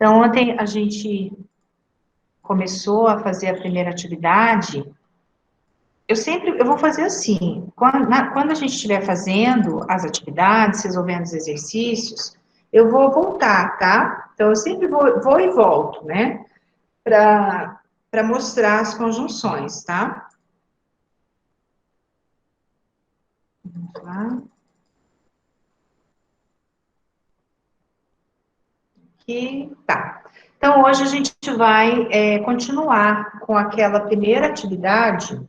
Então, ontem a gente começou a fazer a primeira atividade. Eu vou fazer assim, quando a gente estiver fazendo as atividades, resolvendo os exercícios, eu vou voltar, tá? Então, eu sempre vou e volto, né? Para mostrar as conjunções, tá? Vamos lá. Aqui, tá. Então, hoje a gente vai continuar com aquela primeira atividade,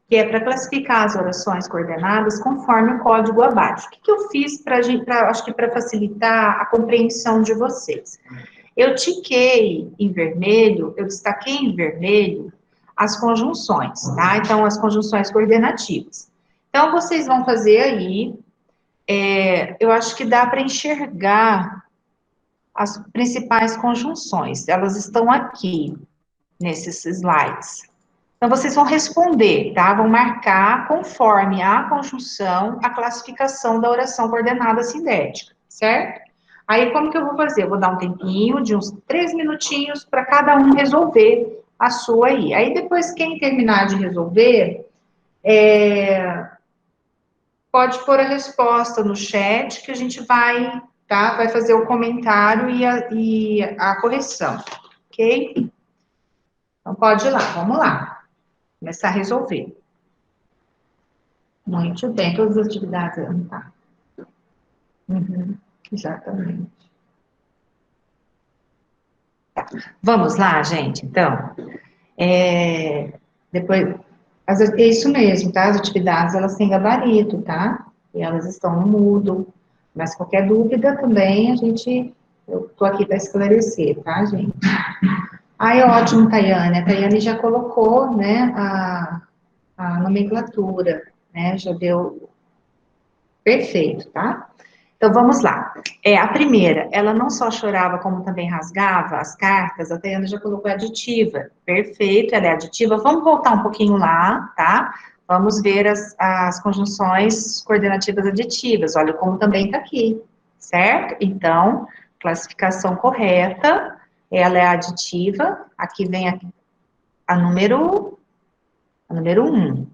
que é para classificar as orações coordenadas conforme o código abaixo. O que eu fiz acho que para facilitar a compreensão de vocês? Eu tiquei em vermelho, eu destaquei em vermelho as conjunções, tá? Então, as conjunções coordenativas. Então, vocês vão fazer aí, eu acho que dá para enxergar as principais conjunções, elas estão aqui, nesses slides. Então, vocês vão responder, tá? Vão marcar conforme a conjunção, a classificação da oração coordenada sindética, certo? Aí, como que eu vou fazer? Eu vou dar um tempinho de uns 3 minutinhos para cada um resolver a sua aí. Aí, depois, quem terminar de resolver, pode pôr a resposta no chat, que a gente vai, tá? Vai fazer o comentário e a correção, ok? Então, pode ir lá, vamos lá. Começar a resolver. Muito bem, todas as atividades. Tá. Uhum, exatamente. Tá. Vamos lá, gente, então. Depois, é isso mesmo, tá? As atividades, elas têm gabarito, tá? E elas estão no Moodle. Mas qualquer dúvida também, eu tô aqui para esclarecer, tá, gente? Ai, ótimo, Tayane. A Tayane já colocou, né, a nomenclatura, né? Já deu perfeito, tá? Então, vamos lá. A primeira, ela não só chorava, como também rasgava as cartas, a Tayana já colocou aditiva. Perfeito, ela é aditiva. Vamos voltar um pouquinho lá, tá? Vamos ver as conjunções coordenativas aditivas. Olha como também está aqui, certo? Então, classificação correta, ela é aditiva. Aqui vem a número 1.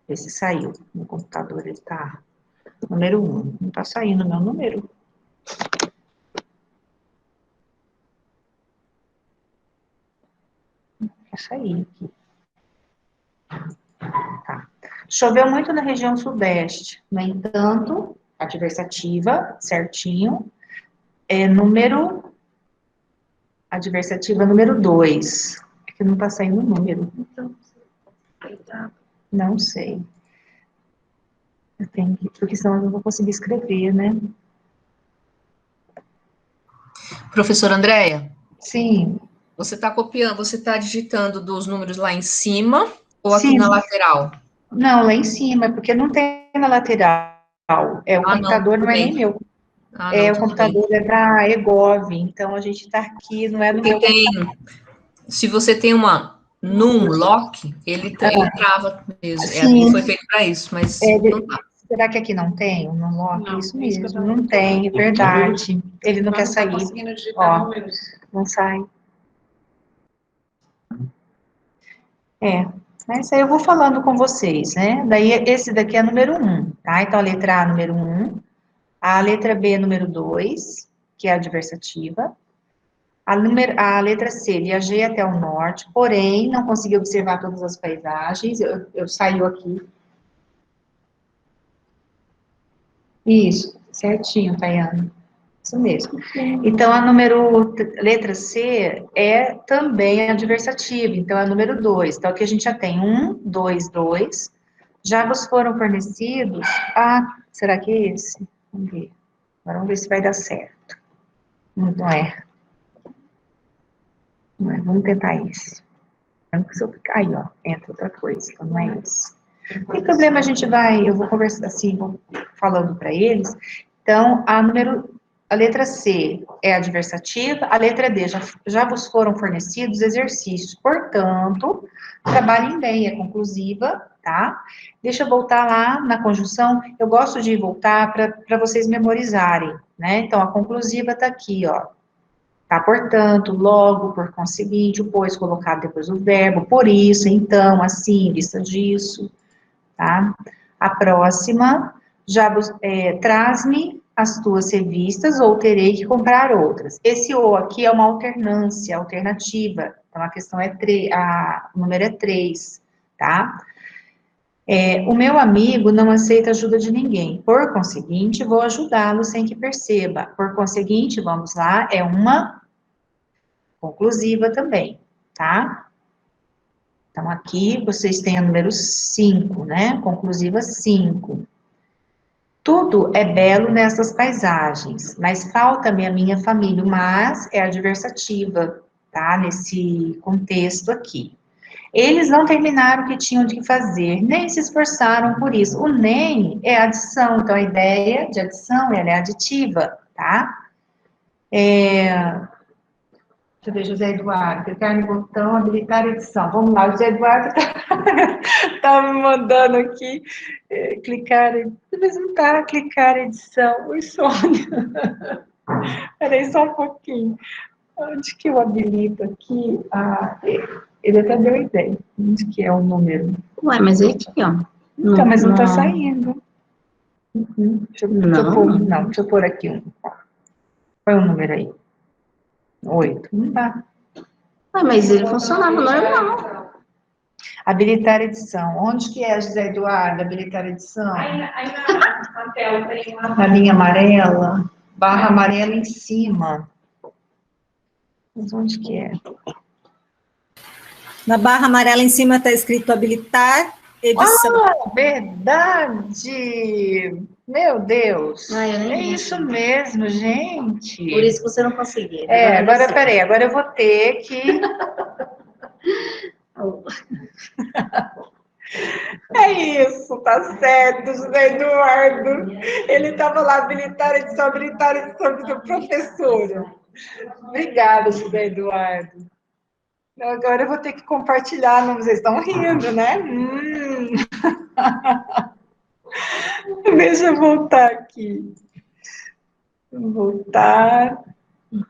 Esse saiu. No computador ele está... Número 1. Não está saindo o meu número. Vai sair aqui. Tá. Choveu muito na região sudeste. No entanto, adversativa, certinho. Adversativa número 2. É que não está saindo o número. Não sei. Eu tenho que, porque senão eu não vou conseguir escrever, né? Professora Andréia? Sim. Você está copiando, você está digitando dos números lá em cima ou aqui Sim. na lateral? Não, lá em cima, porque não tem na lateral. O computador não é nem meu. O computador é da Egov, então a gente está aqui, não é no meu computador. Se você tem uma lock, ele trava mesmo. Ele foi feito para isso, mas não tá. Será que aqui não tem um lock? Não, isso mesmo, não tem, é verdade. Ele não quer sair. Ó, não sai. Mas aí eu vou falando com vocês, né? Daí, esse daqui é número 1, tá? Então, a letra A, número 1. A letra B, número 2, que é a adversativa. A letra C, viajei até o norte, porém, não consegui observar todas as paisagens. Eu saio aqui. Isso, certinho, Tayane. Isso mesmo. Então, letra C é também adversativa, então é a número 2. Então, aqui a gente já tem 1, 2, 2. Já vos foram fornecidos... será que é esse? Vamos ver. Agora vamos ver se vai dar certo. Não é. Não é. Vamos tentar esse. Aí, ó, entra outra coisa, então não é esse. Não tem problema, eu vou conversar assim, vou falando para eles. Então, a número A letra C é adversativa, a letra D já vos foram fornecidos exercícios, portanto, trabalhem bem, é conclusiva, tá? Deixa eu voltar lá na conjunção, eu gosto de voltar para vocês memorizarem, né? Então, a conclusiva tá aqui, ó. Tá, portanto, logo, por conseguinte, o pois colocado depois do verbo, por isso, então, assim, em vista disso, tá? A próxima, traz-me as tuas revistas ou terei que comprar outras. Esse ou aqui é uma alternância, alternativa. Então, a questão é o número é 3, tá? O meu amigo não aceita ajuda de ninguém. Por conseguinte, vou ajudá-lo sem que perceba. Por conseguinte, vamos lá, é uma conclusiva também, tá? Então, aqui vocês têm a número 5, né? Conclusiva 5. Tudo é belo nessas paisagens, mas falta-me a minha família, mas é adversativa, tá? Nesse contexto aqui. Eles não terminaram o que tinham de fazer, nem se esforçaram por isso. O nem é adição, então a ideia de adição, ela é aditiva, tá? Deixa eu ver, José Eduardo, clicar no botão, habilitar a edição. Vamos lá, o José Eduardo tá me mandando aqui, clicar, mas não tá, clicar edição, o sonho. Peraí só um pouquinho. Onde que eu habilito aqui? Ele até deu ideia. Onde que é o número? Ué, mas é aqui, ó. Então, mas não tá saindo. Deixa eu pôr aqui um. Põe o número aí. 8. Não dá. Ué, mas ele funcionava normal. Habilitar edição. Onde que é, José Eduardo, habilitar edição? Aí na tela tem uma... Na linha amarela. Barra amarela em cima. Mas onde que é? Na barra amarela em cima está escrito habilitar edição. Ah, verdade! Meu Deus! É isso mesmo, gente. Por isso que você não conseguia. Agora, peraí, agora eu vou ter que... É isso, tá certo, José Eduardo. Ele estava lá, habilitar edição do professor. Obrigada, José Eduardo. Agora eu vou ter que compartilhar, não, vocês estão rindo, né? Deixa eu voltar aqui. Voltar,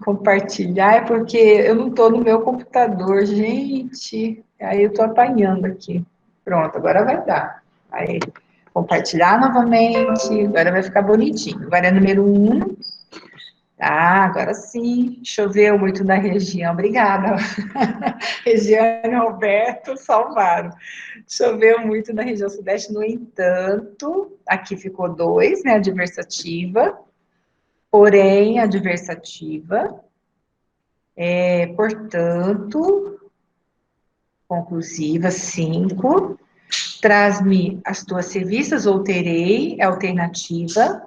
compartilhar, porque eu não estou no meu computador, gente. Aí eu estou apanhando aqui. Pronto, agora vai dar. Aí, compartilhar novamente, agora vai ficar bonitinho. Agora é número 1. Ah, agora sim, choveu muito na região, obrigada. Regiane, Roberto, salvaram. Choveu muito na região sudeste, no entanto, aqui ficou 2, né, adversativa, porém, adversativa, portanto, conclusiva, 5, traz-me as tuas revistas ou terei, é alternativa,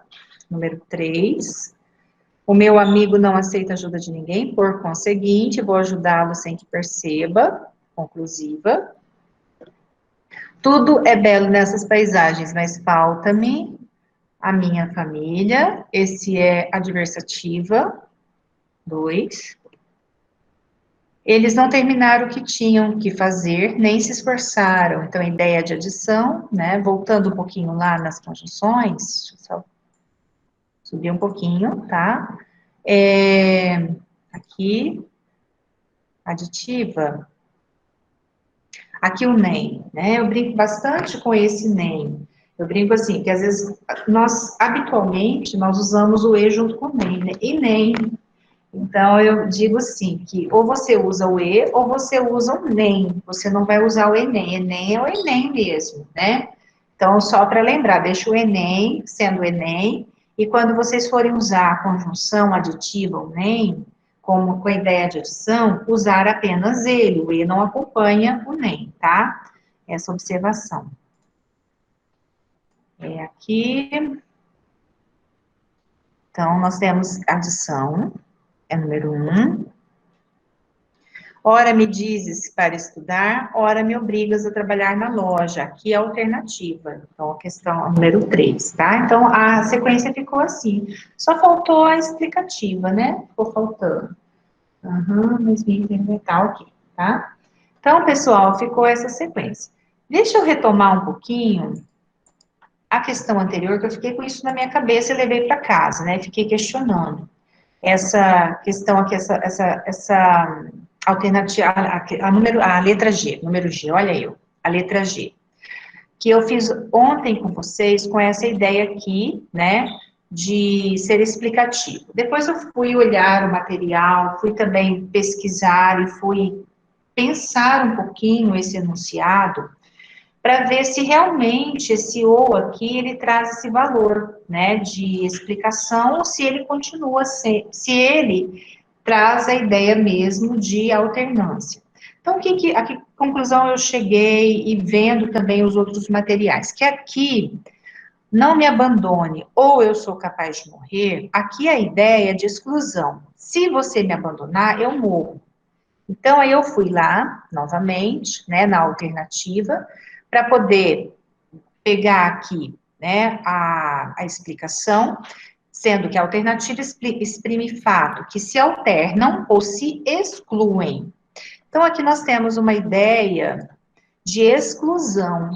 número 3, o meu amigo não aceita ajuda de ninguém, por conseguinte, vou ajudá-lo sem que perceba, conclusiva. Tudo é belo nessas paisagens, mas falta-me a minha família, esse é adversativa, 2. Eles não terminaram o que tinham que fazer, nem se esforçaram, então, ideia de adição, né, voltando um pouquinho lá nas conjunções, deixa eu só subir um pouquinho, tá? Aqui, aditiva. Aqui o nem, né? Eu brinco bastante com esse nem. Eu brinco assim, que às vezes habitualmente, nós usamos o e junto com o nem, né? E nem. Então, eu digo assim, que ou você usa o e, ou você usa o nem. Você não vai usar o enem. Enem é o enem mesmo, né? Então, só para lembrar, deixa o enem sendo enem, e quando vocês forem usar a conjunção aditiva ou nem, com a ideia de adição, usar apenas ele, o e não acompanha o nem, tá? Essa observação. Aqui. Então, nós temos adição, é número 1. Ora me dizes para estudar, ora me obrigas a trabalhar na loja. Aqui é a alternativa. Então, a questão número 3, tá? Então, a sequência ficou assim. Só faltou a explicativa, né? Ficou faltando. Mas me tá ok, tá? Então, pessoal, ficou essa sequência. Deixa eu retomar um pouquinho a questão anterior, que eu fiquei com isso na minha cabeça e levei para casa, né? Fiquei questionando essa questão aqui, essa alternativa, a letra G, número G, olha eu, a letra G, que eu fiz ontem com vocês, com essa ideia aqui, né, de ser explicativo. Depois eu fui olhar o material, fui também pesquisar e fui pensar um pouquinho esse enunciado, para ver se realmente esse ou aqui, ele traz esse valor, né, de explicação, ou se ele continua se ele traz a ideia mesmo de alternância. Então, a que conclusão eu cheguei e vendo também os outros materiais? Que aqui, não me abandone, ou eu sou capaz de morrer, aqui a ideia é de exclusão. Se você me abandonar, eu morro. Então, aí eu fui lá, novamente, né, na alternativa, para poder pegar aqui, né, a explicação, sendo que a alternativa exprime fato que se alternam ou se excluem. Então, aqui nós temos uma ideia de exclusão.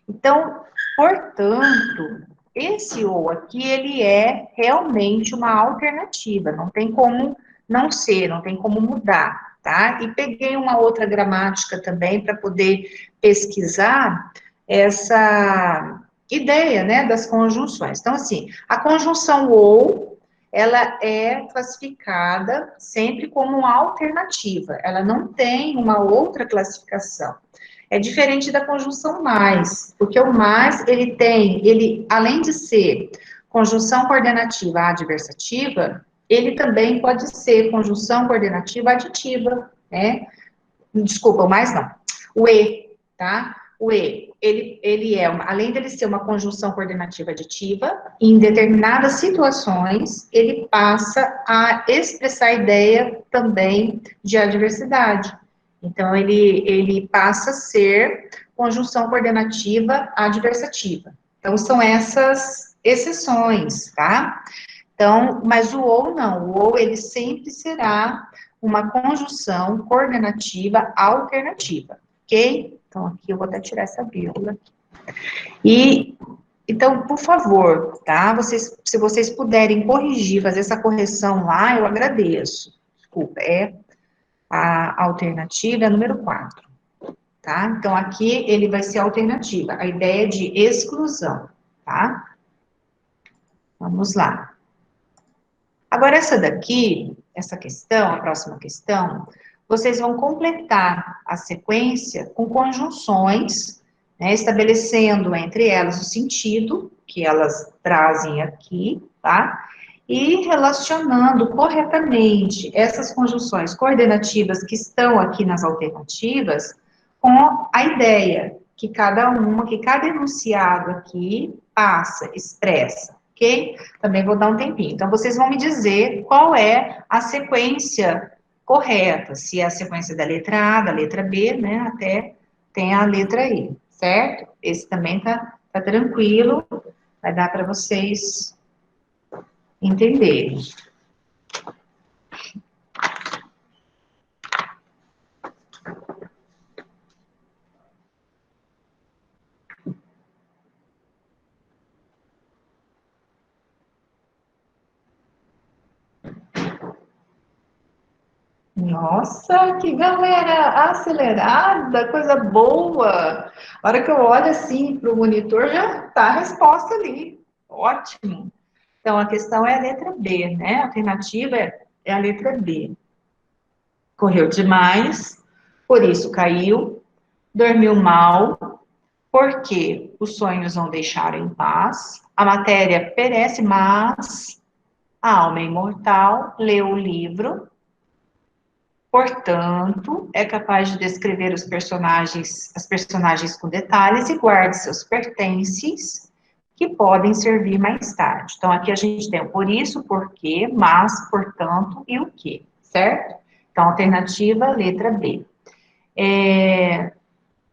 Então, portanto, esse ou aqui, ele é realmente uma alternativa, não tem como não ser, não tem como mudar, tá? E peguei uma outra gramática também para poder pesquisar essa ideia, né, das conjunções. Então, assim, a conjunção ou, ela é classificada sempre como uma alternativa, ela não tem uma outra classificação. É diferente da conjunção mais, porque o mais, ele, além de ser conjunção coordenativa adversativa, ele também pode ser conjunção coordenativa aditiva, né? Desculpa, o mais não. O e, tá? O e, ele é, além dele ser uma conjunção coordenativa aditiva, em determinadas situações, ele passa a expressar a ideia também de adversidade. Então, ele passa a ser conjunção coordenativa adversativa. Então, são essas exceções, tá? Então, mas o ou não, o ou ele sempre será uma conjunção coordenativa alternativa, ok? Então, aqui eu vou até tirar essa vírgula. E, então, por favor, tá? Se vocês puderem corrigir, fazer essa correção lá, eu agradeço. Desculpa, a alternativa é a número 4, tá? Então, aqui ele vai ser a alternativa, a ideia de exclusão, tá? Vamos lá. Agora, essa daqui, essa questão, a próxima questão, vocês vão completar a sequência com conjunções, né, estabelecendo entre elas o sentido que elas trazem aqui, tá? E relacionando corretamente essas conjunções coordenativas que estão aqui nas alternativas com a ideia que cada enunciado aqui passa, expressa, ok? Também vou dar um tempinho. Então, vocês vão me dizer qual é a sequência correta, se é a sequência da letra A, da letra B, né, até tem a letra I, certo? Esse também tá tranquilo, vai dar para vocês entenderem. Nossa, que galera acelerada, coisa boa. A hora que eu olho assim para o monitor, já está a resposta ali. Ótimo. Então, a questão é a letra B, né? A alternativa é a letra B. Correu demais, por isso caiu. Dormiu mal, porque os sonhos não deixaram em paz. A matéria perece, mas a alma é imortal. Leu o livro. Portanto, é capaz de descrever as personagens com detalhes e guarde seus pertences que podem servir mais tarde. Então, aqui a gente tem o por isso, porque, mas, portanto e o que, certo? Então, alternativa, letra B.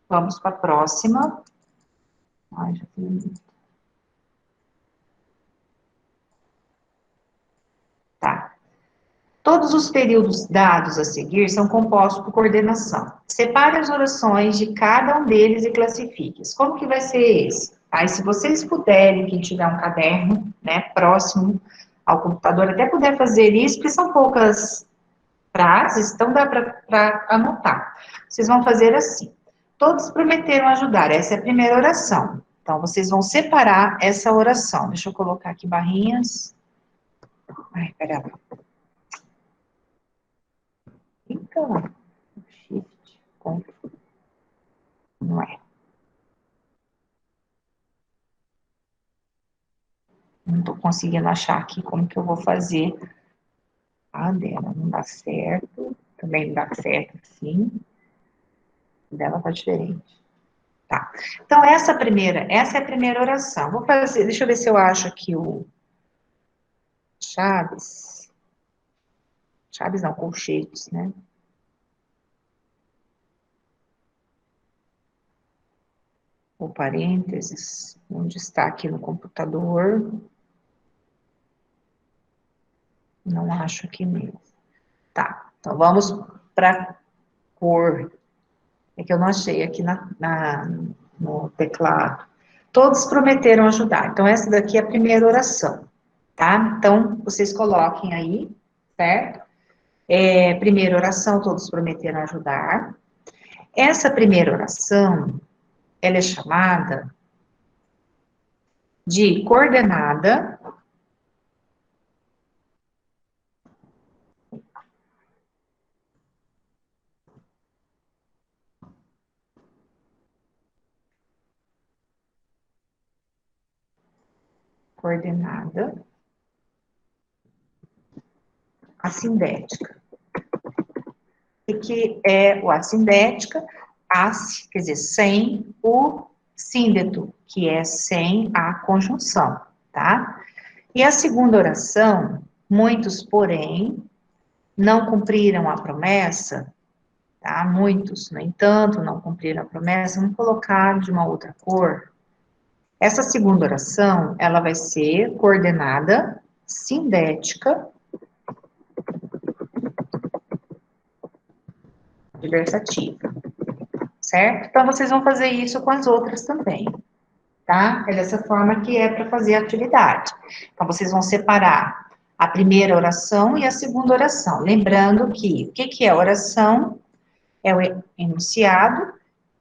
Vamos para a próxima. Ai, já fiz. Tá. Todos os períodos dados a seguir são compostos por coordenação. Separe as orações de cada um deles e classifique-os. Como que vai ser esse? Aí, se vocês puderem, quem tiver um caderno, né, próximo ao computador, até puder fazer isso, porque são poucas frases, então dá para anotar. Vocês vão fazer assim. Todos prometeram ajudar. Essa é a primeira oração. Então, vocês vão separar essa oração. Deixa eu colocar aqui barrinhas. Ai, pera lá. Então, shift, não é. Não estou conseguindo achar aqui como que eu vou fazer a dela. Não dá certo. Também não dá certo assim. Dela tá diferente. Tá. Então, essa é a primeira oração. Vou fazer, deixa eu ver se eu acho aqui o Chaves. Chaves não, colchetes, né? O parênteses, onde está aqui no computador. Não acho aqui mesmo. Tá, então vamos para cor. É que eu não achei aqui no teclado. Todos prometeram ajudar. Então, essa daqui é a primeira oração, tá? Então, vocês coloquem aí, certo? Primeira oração, todos prometeram ajudar. Essa primeira oração, ela é chamada de coordenada assindética. E que é o assindética, quer dizer, sem o síndeto, que é sem a conjunção, tá? E a segunda oração, muitos, porém, não cumpriram a promessa, tá? Muitos, no entanto, não cumpriram a promessa, vamos colocar de uma outra cor. Essa segunda oração, ela vai ser coordenada sindética adversativa, certo? Então, vocês vão fazer isso com as outras também, tá? É dessa forma que é para fazer a atividade. Então, vocês vão separar a primeira oração e a segunda oração. Lembrando que, o que é oração? É o enunciado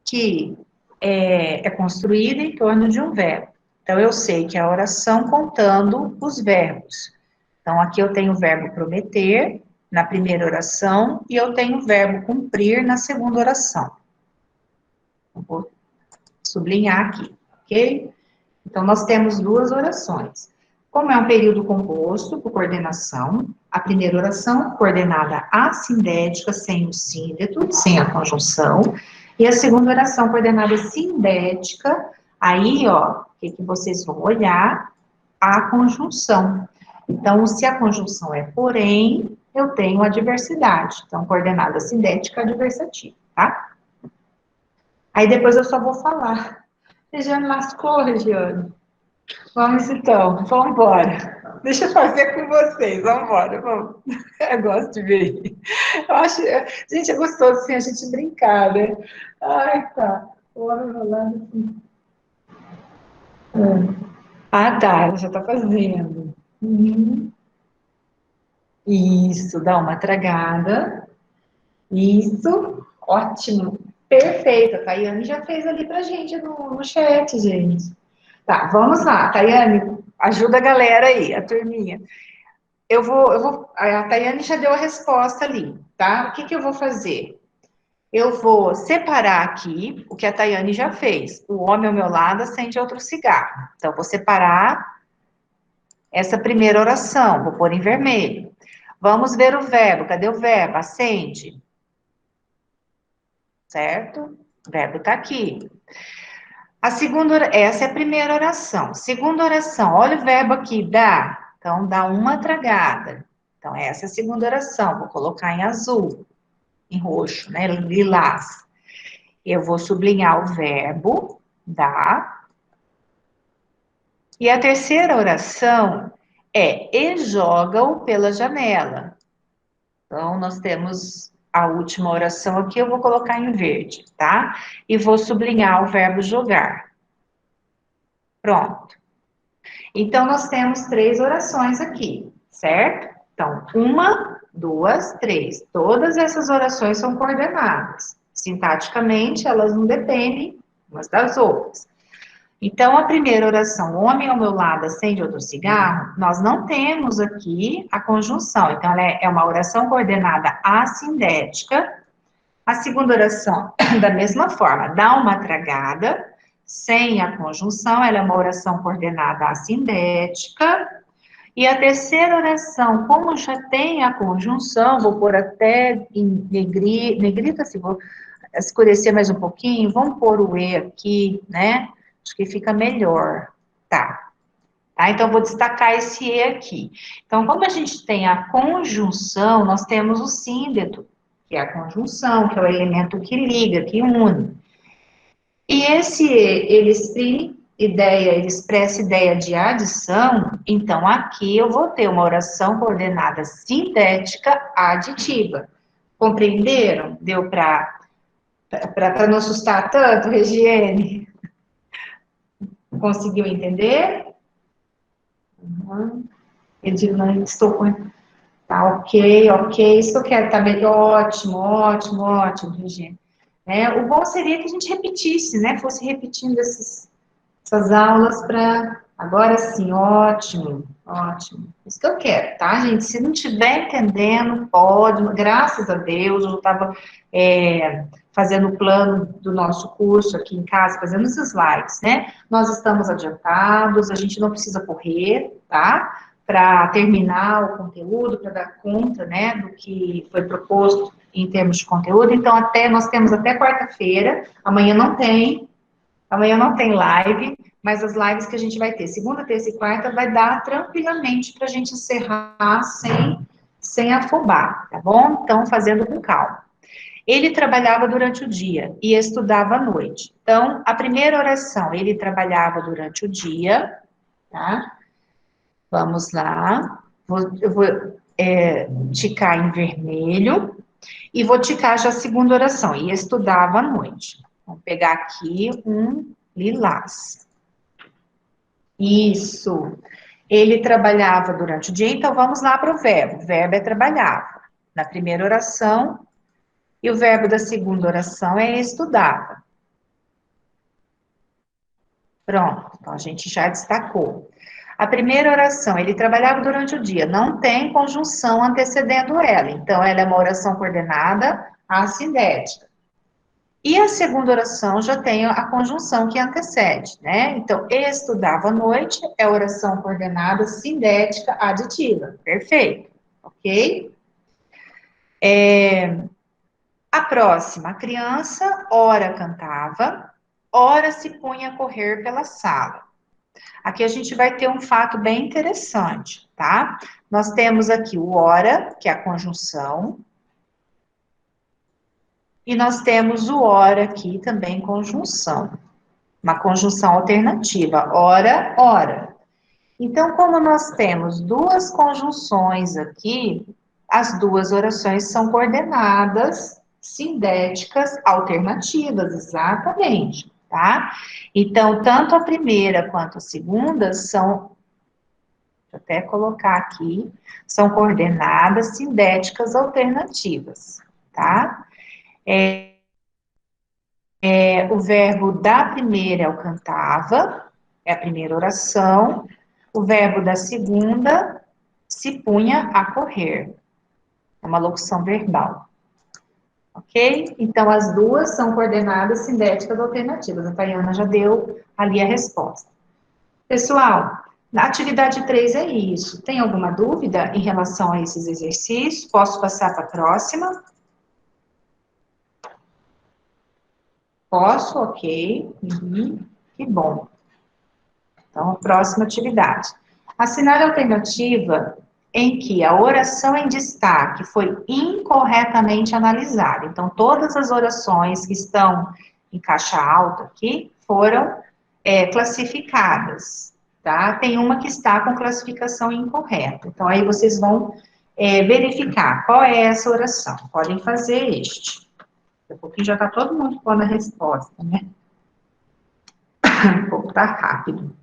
que é construído em torno de um verbo. Então, eu sei que é a oração contando os verbos. Então, aqui eu tenho o verbo prometer na primeira oração e eu tenho o verbo cumprir na segunda oração. Eu vou sublinhar aqui, ok? Então, nós temos duas orações. Como é um período composto por coordenação, a primeira oração coordenada assindética, sem o síndeto, sem a conjunção, e a segunda oração coordenada sindética, aí, ó, o que vocês vão olhar? A conjunção. Então, se a conjunção é porém, eu tenho a adversidade. Então, coordenada sindética adversativa, tá? Aí depois eu só vou falar. Regiane lascou, Regiane. Vamos então, vamos embora. Deixa eu fazer com vocês, vamos embora, vamos. Eu gosto de ver. Eu acho, gente, é gostoso assim, a gente brincar, né? Ai, tá. Bora rolando assim. Ah, tá, ela já tá fazendo. Isso, dá uma tragada. Isso, ótimo. Perfeito, a Tayane já fez ali pra gente no chat, gente. Tá, vamos lá, Tayane, ajuda a galera aí, a turminha. A Tayane já deu a resposta ali, tá? O que eu vou fazer? Eu vou separar aqui o que a Tayane já fez. O homem ao meu lado acende outro cigarro. Então, vou separar essa primeira oração, vou pôr em vermelho. Vamos ver o verbo, cadê o verbo? Acende. Certo? O verbo tá aqui. Essa é a primeira oração. Segunda oração, olha o verbo aqui, dá. Então, dá uma tragada. Então, essa é a segunda oração, vou colocar em azul. em roxo, né? Lilás. Eu vou sublinhar o verbo, dá. E a terceira oração é e joga-o pela janela. Então, nós temos a última oração aqui, eu vou colocar em verde, tá? E vou sublinhar o verbo jogar. Pronto. Então, nós temos 3 orações aqui, certo? Então, 1, 2, 3. Todas essas orações são coordenadas. Sintaticamente, elas não dependem umas das outras. Então, a primeira oração, o homem ao meu lado acende outro cigarro, nós não temos aqui a conjunção. Então, ela é uma oração coordenada assindética. A segunda oração, da mesma forma, dá uma tragada, sem a conjunção, ela é uma oração coordenada assindética. E a terceira oração, como já tem a conjunção, vou pôr até em negrita, se vou escurecer mais um pouquinho, vamos pôr o E aqui, né? Acho que fica melhor, tá? Então, vou destacar esse E aqui. Então, como a gente tem a conjunção, nós temos o síndeto, que é a conjunção, que é o elemento que liga, que une. E esse E, ele expressa ideia de adição, então aqui eu vou ter uma oração coordenada sintética aditiva. Compreenderam? Deu para não assustar tanto, Regiane? Conseguiu entender? Edilane, estou com... Tá, ok, isso que eu quero, tá bem, ótimo, Regiane. O bom seria que a gente repetisse, né, fosse repetindo essas aulas para... Agora sim, ótimo. Isso que eu quero, tá, gente? Se não estiver entendendo, pode, graças a Deus, eu estava fazendo o plano do nosso curso aqui em casa, fazendo os slides, né? Nós estamos adiantados, a gente não precisa correr, tá? Para terminar o conteúdo, para dar conta, né, do que foi proposto em termos de conteúdo. Então, nós temos até quarta-feira, amanhã não tem live, mas as lives que a gente vai ter, segunda, terça e quarta, vai dar tranquilamente para a gente encerrar sem afobar, tá bom? Então, fazendo com calma. Ele trabalhava durante o dia e estudava à noite. Então, a primeira oração, ele trabalhava durante o dia, tá? Vamos lá. Eu vou ticar em vermelho e vou ticar já a segunda oração. E estudava à noite. Vamos pegar aqui um lilás. Isso. Ele trabalhava durante o dia, então vamos lá para o verbo. O verbo é trabalhava. Na primeira oração, e o verbo da segunda oração é estudava. Pronto, então a gente já destacou. A primeira oração, ele trabalhava durante o dia, não tem conjunção antecedendo ela, então ela é uma oração coordenada assindética. E a segunda oração já tem a conjunção que antecede, né? Então, estudava à noite é oração coordenada sindética aditiva. Perfeito, ok? A próxima, a criança, ora cantava, ora se punha a correr pela sala. Aqui a gente vai ter um fato bem interessante, tá? Nós temos aqui o ora, que é a conjunção, e nós temos o ora aqui também, conjunção. Uma conjunção alternativa, ora, ora. Então, como nós temos duas conjunções aqui, as duas orações são coordenadas sindéticas alternativas, exatamente, tá? Então, tanto a primeira quanto a segunda são, deixa eu até colocar aqui, são coordenadas sindéticas alternativas, tá? O verbo da primeira é o cantava, é a primeira oração. O verbo da segunda, se punha a correr. É uma locução verbal. Ok? Então, as duas são coordenadas sindéticas alternativas. A Tayana já deu ali a resposta. Pessoal, na atividade 3 é isso. Tem alguma dúvida em relação a esses exercícios? Posso passar para a próxima? Posso? Ok. Que bom. Então, a próxima atividade. Assinar a alternativa em que a oração em destaque foi incorretamente analisada. Então, todas as orações que estão em caixa alta aqui foram classificadas, tá? Tem uma que está com classificação incorreta. Então, aí vocês vão verificar qual é essa oração. Podem fazer este. Daqui a pouquinho já está todo mundo pondo a resposta, né? Um pouco tá rápido.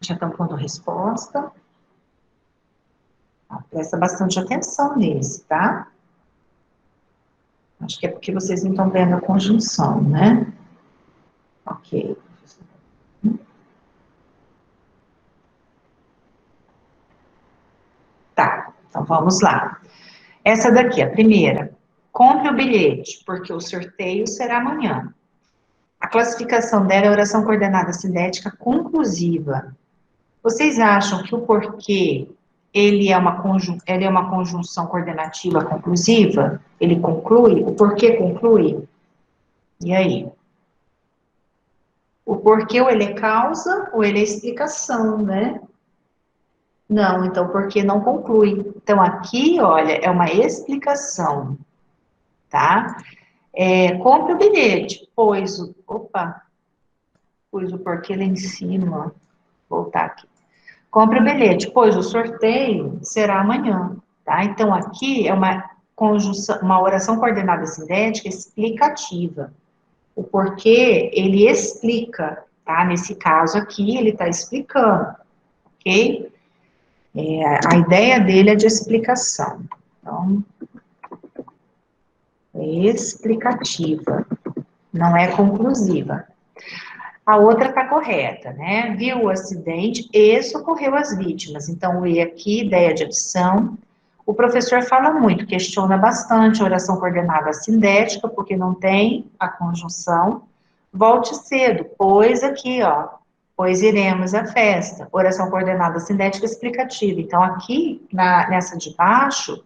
Já estão pondo resposta. Presta bastante atenção nesse, tá? Acho que é porque vocês não estão vendo a conjunção, né? Ok. Tá, então vamos lá. Essa daqui, a primeira. Compre o bilhete, porque o sorteio será amanhã. A classificação dela é oração coordenada sintética conclusiva. Vocês acham que o porquê ele é uma conjunção coordenativa conclusiva? Ele conclui? O porquê conclui? E aí? O porquê ou ele é causa ou ele é explicação, né? Não, então porque não conclui. Então aqui, olha, é uma explicação, tá? Compre o bilhete, pus o porquê lá em cima. Vou voltar aqui. Compre o bilhete, pois o sorteio será amanhã, tá? Então, aqui é uma conjunção, uma oração coordenada sintética explicativa. O porquê, ele explica, tá? Nesse caso aqui, ele está explicando, ok? A ideia dele é de explicação. Então, é explicativa, não é conclusiva. A outra está correta, né? Viu o acidente e socorreu as vítimas. Então, o E aqui, ideia de adição. O professor fala muito, questiona bastante a oração coordenada sindética, porque não tem a conjunção. Volte cedo, pois aqui, ó, pois iremos à festa. Oração coordenada sindética explicativa. Então, aqui, nessa de baixo,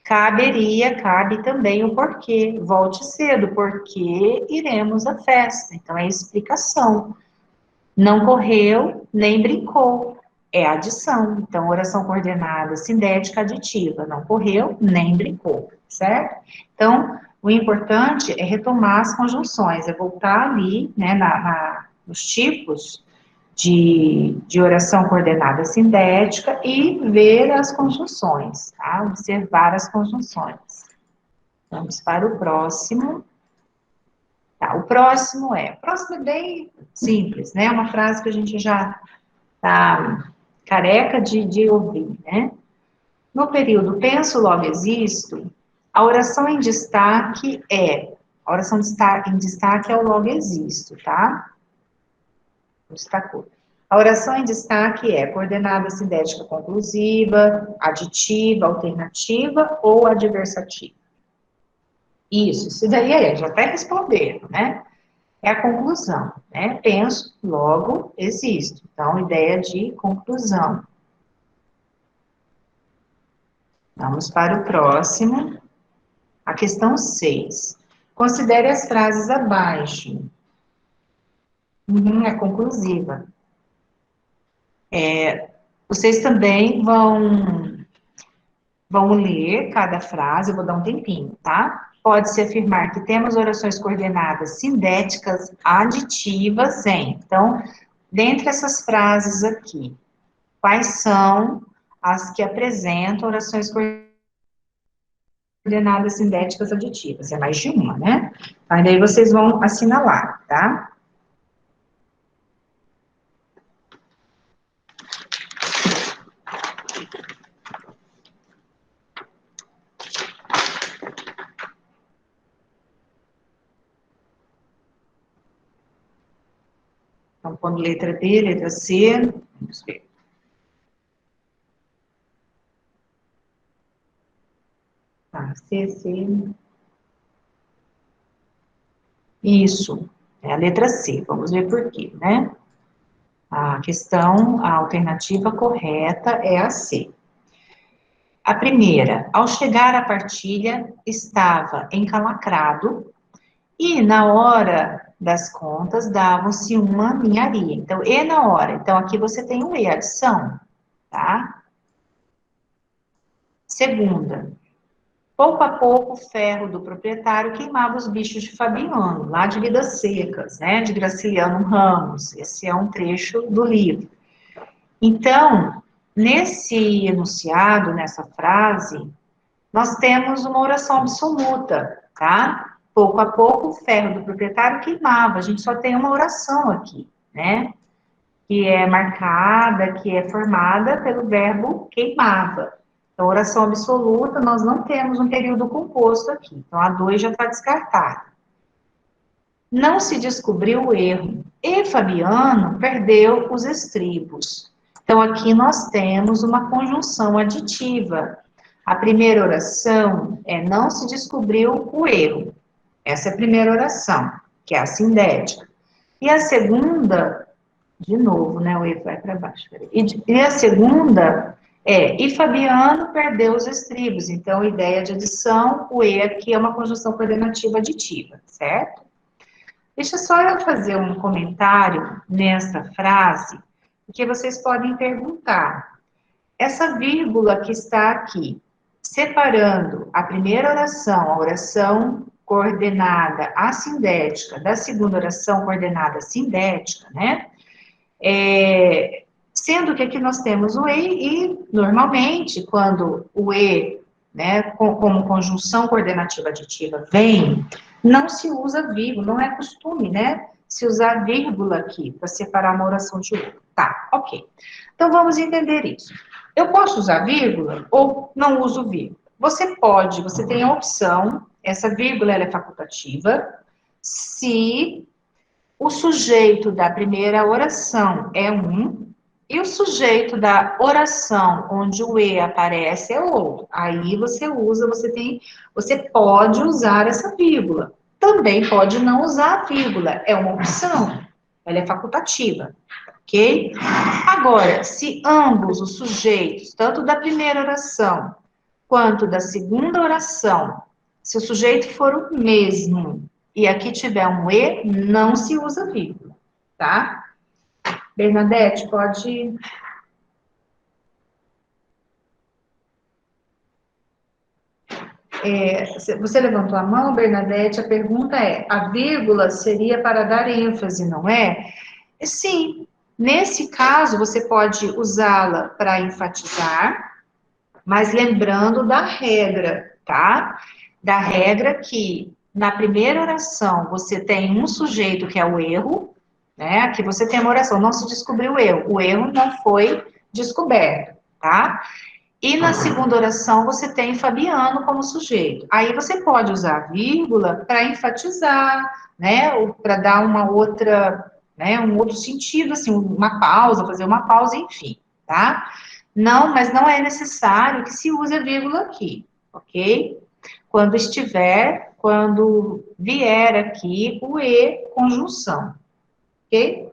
cabe também o porquê. Volte cedo, porque iremos à festa. Então, é explicação. Não correu, nem brincou. É adição. Então, oração coordenada sintética aditiva. Não correu, nem brincou, certo? Então, o importante é retomar as conjunções, é voltar ali, né, nos tipos de oração coordenada sintética e ver as conjunções, tá? Observar as conjunções. Vamos para o próximo. Tá, o próximo é bem simples, né? Uma frase que a gente já tá careca de ouvir, né? No período penso, logo existo, a oração em destaque em destaque é o logo existo, tá? Destacou. A oração em destaque é coordenada sintética conclusiva, aditiva, alternativa ou adversativa. Isso daí já até responderam, né? É a conclusão, né? Penso, logo existo. Então, ideia de conclusão. Vamos para o próximo. A questão 6. Considere as frases abaixo. É conclusiva. Vocês também vão ler cada frase, eu vou dar um tempinho, tá? Pode-se afirmar que temos orações coordenadas sindéticas aditivas em. Então, dentre essas frases aqui, quais são as que apresentam orações coordenadas sindéticas aditivas? É mais de uma, né? Aí daí vocês vão assinalar, tá? Então, pondo letra D, letra C, vamos ver. Tá, C. Isso. É a letra C, vamos ver por quê, né? A alternativa correta é a C. A primeira, ao chegar à partilha, estava encalacrado e na hora das contas davam-se uma ninharia. Então, e na hora. Então, aqui você tem um E, adição, tá? Segunda, pouco a pouco o ferro do proprietário queimava os bichos de Fabiano, lá de Vidas Secas, né? De Graciliano Ramos. Esse é um trecho do livro. Então, nesse enunciado, nessa frase, nós temos uma oração absoluta, tá? Pouco a pouco o ferro do proprietário queimava. A gente só tem uma oração aqui, né? Que é marcada, que é formada pelo verbo queimava. Então, oração absoluta, nós não temos um período composto aqui. Então, a 2 já está descartada. Não se descobriu o erro. E Fabiano perdeu os estribos. Então, aqui nós temos uma conjunção aditiva. A primeira oração é não se descobriu o erro. Essa é a primeira oração, que é a sindética. E a segunda, de novo, né? O erro vai para baixo. E a segunda é, e Fabiano perdeu os estribos. Então, ideia de adição, o E aqui é uma conjunção coordenativa aditiva, certo? Deixa só eu fazer um comentário nessa frase, porque vocês podem perguntar. Essa vírgula que está aqui, separando a primeira oração, a oração coordenada assindética, da segunda oração coordenada sindética, né? Sendo que aqui nós temos o E, e normalmente, quando o E, né, como conjunção coordenativa aditiva vem, não se usa vírgula, não é costume, né, se usar vírgula aqui, para separar uma oração de outra. Tá, ok. Então, vamos entender isso. Eu posso usar vírgula ou não uso vírgula? Você pode, você tem a opção, essa vírgula ela é facultativa, se o sujeito da primeira oração é um, e o sujeito da oração onde o E aparece é o outro. Aí você usa, você pode usar essa vírgula. Também pode não usar a vírgula, é uma opção, ela é facultativa, ok? Agora, se ambos os sujeitos, tanto da primeira oração quanto da segunda oração, se o sujeito for o mesmo e aqui tiver um E, não se usa vírgula, tá? Bernadette, pode... Você levantou a mão, Bernadette, a pergunta é, a vírgula seria para dar ênfase, não é? Sim, nesse caso você pode usá-la para enfatizar, mas lembrando da regra, tá? Da regra que na primeira oração você tem um sujeito que é o erro, né? Aqui você tem uma oração, não se descobriu o erro não foi descoberto, tá? E na segunda oração você tem Fabiano como sujeito. Aí você pode usar vírgula para enfatizar, né? Ou para dar uma outra, né? Um outro sentido, assim, uma pausa, fazer uma pausa, enfim, tá? Não, mas não é necessário que se use a vírgula aqui, ok? Quando vier aqui o E conjunção, ok?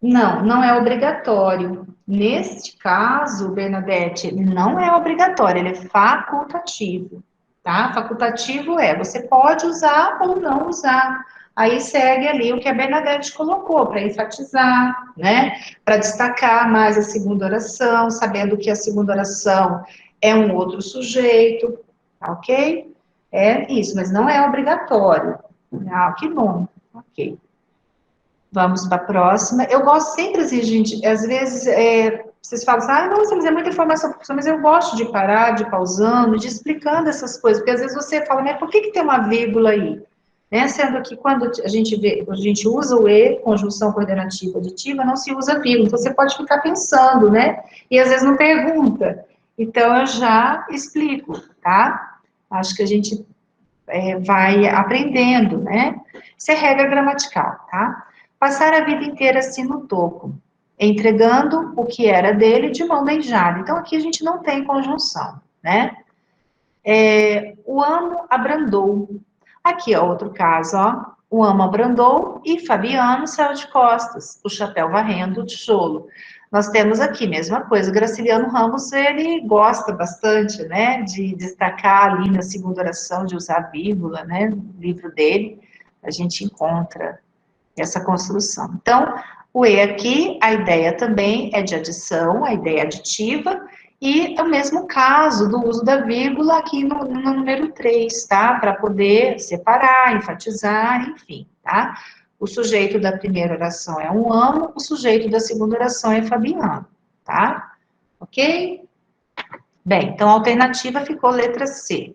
Não, não é obrigatório. Neste caso, Bernadette, ele não é obrigatório, ele é facultativo, tá? Facultativo é, você pode usar ou não usar. Aí segue ali o que a Bernadette colocou, para enfatizar, né? Para destacar mais a segunda oração, sabendo que a segunda oração é um outro sujeito, tá ok? É isso, mas não é obrigatório. Ah, que bom, ok. Vamos para a próxima. Eu gosto sempre, assim, gente, às vezes, vocês falam assim, nossa, mas é muita informação, mas eu gosto de parar, de ir pausando, de explicando essas coisas, porque às vezes você fala, mas por que tem uma vírgula aí? Né? Sendo que quando a gente usa o E, conjunção coordenativa aditiva, não se usa vírgula, então você pode ficar pensando, né? E às vezes não pergunta. Então, eu já explico, tá? Acho que a gente vai aprendendo, né? Isso é regra gramatical, tá? Passar a vida inteira assim no toco, entregando o que era dele de mão beijada. Então, aqui a gente não tem conjunção, né? O amo abrandou. Aqui, ó, outro caso, ó. O amo abrandou e Fabiano saiu de costas, o chapéu varrendo o tijolo. Nós temos aqui, mesma coisa, o Graciliano Ramos, ele gosta bastante, né, de destacar ali na segunda oração, de usar vírgula, né, no livro dele, a gente encontra essa construção. Então, o E aqui, a ideia também é de adição, a ideia aditiva, e é o mesmo caso do uso da vírgula aqui no número 3, tá? Para poder separar, enfatizar, enfim, tá? O sujeito da primeira oração é um amo, o sujeito da segunda oração é Fabiano, tá? Ok? Bem, então a alternativa ficou letra C.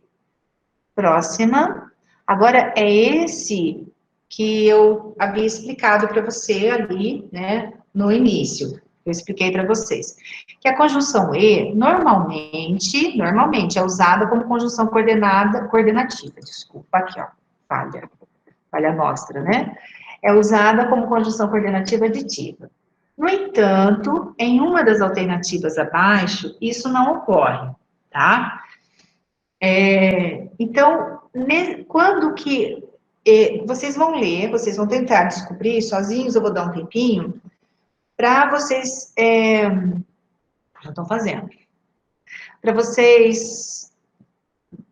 Próxima. Agora é esse que eu havia explicado para você ali, né, no início. Eu expliquei para vocês. Que a conjunção E, normalmente é usada como conjunção coordenativa. Desculpa, aqui, ó, falha nossa, né? É usada como conjunção coordenativa aditiva. No entanto, em uma das alternativas abaixo, isso não ocorre, tá? Então, quando que vocês vão ler, vocês vão tentar descobrir sozinhos, eu vou dar um tempinho, para vocês, já estão fazendo, para vocês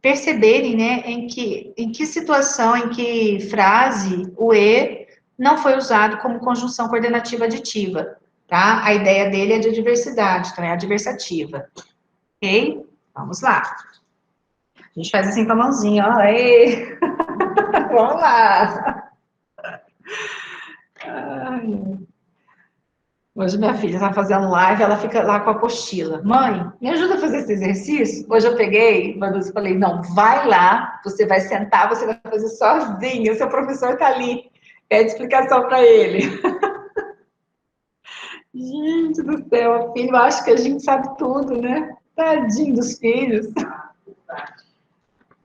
perceberem, né, em que situação, em que frase o E não foi usado como conjunção coordenativa aditiva, tá? A ideia dele é de adversidade, então é adversativa, ok? Vamos lá. A gente faz assim com a mãozinha, ó, aí. Vamos lá. Ai. Hoje minha filha está fazendo live, ela fica lá com a apostila. Mãe, me ajuda a fazer esse exercício? Hoje eu peguei, mas eu falei, não, vai lá, você vai sentar, você vai fazer sozinha, o seu professor está ali. Pede explicação para ele. Gente do céu, filho, acho que a gente sabe tudo, né? Tadinho dos filhos.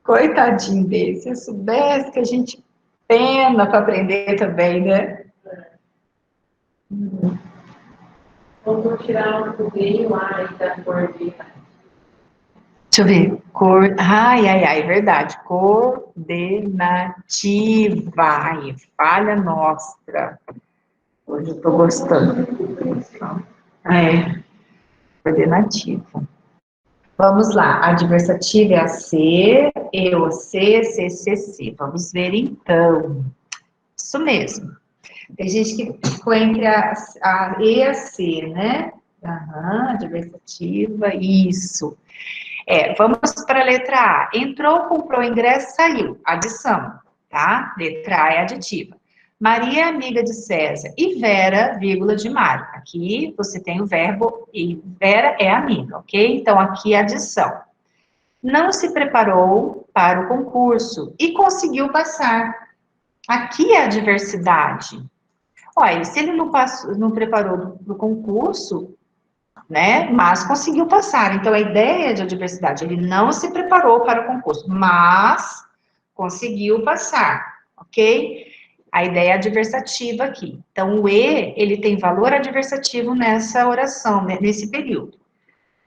Coitadinho dele, se eu soubesse que a gente pena para aprender também, né? Vamos tirar um pouquinho mais da cor de... Deixa eu ver. Ai, verdade. Coordenativa. Ai, falha nossa. Hoje eu tô gostando. Coordenativa. Vamos lá. A adversativa é a C, eu a C, C. Vamos ver então. Isso mesmo. Tem gente que ficou entre a E e a C, né? Adversativa, isso. Vamos para a letra A. Entrou, comprou ingresso, saiu. Adição, tá? Letra A é aditiva. Maria é amiga de César e Vera, vírgula, de Mário. Aqui você tem o verbo e Vera é amiga, ok? Então, aqui é adição. Não se preparou para o concurso e conseguiu passar. Aqui é a diversidade. Olha, se ele não preparou do concurso, né, mas conseguiu passar. Então, a ideia de adversidade, ele não se preparou para o concurso, mas conseguiu passar, ok? A ideia é adversativa aqui. Então, o E, ele tem valor adversativo nessa oração, né, nesse período.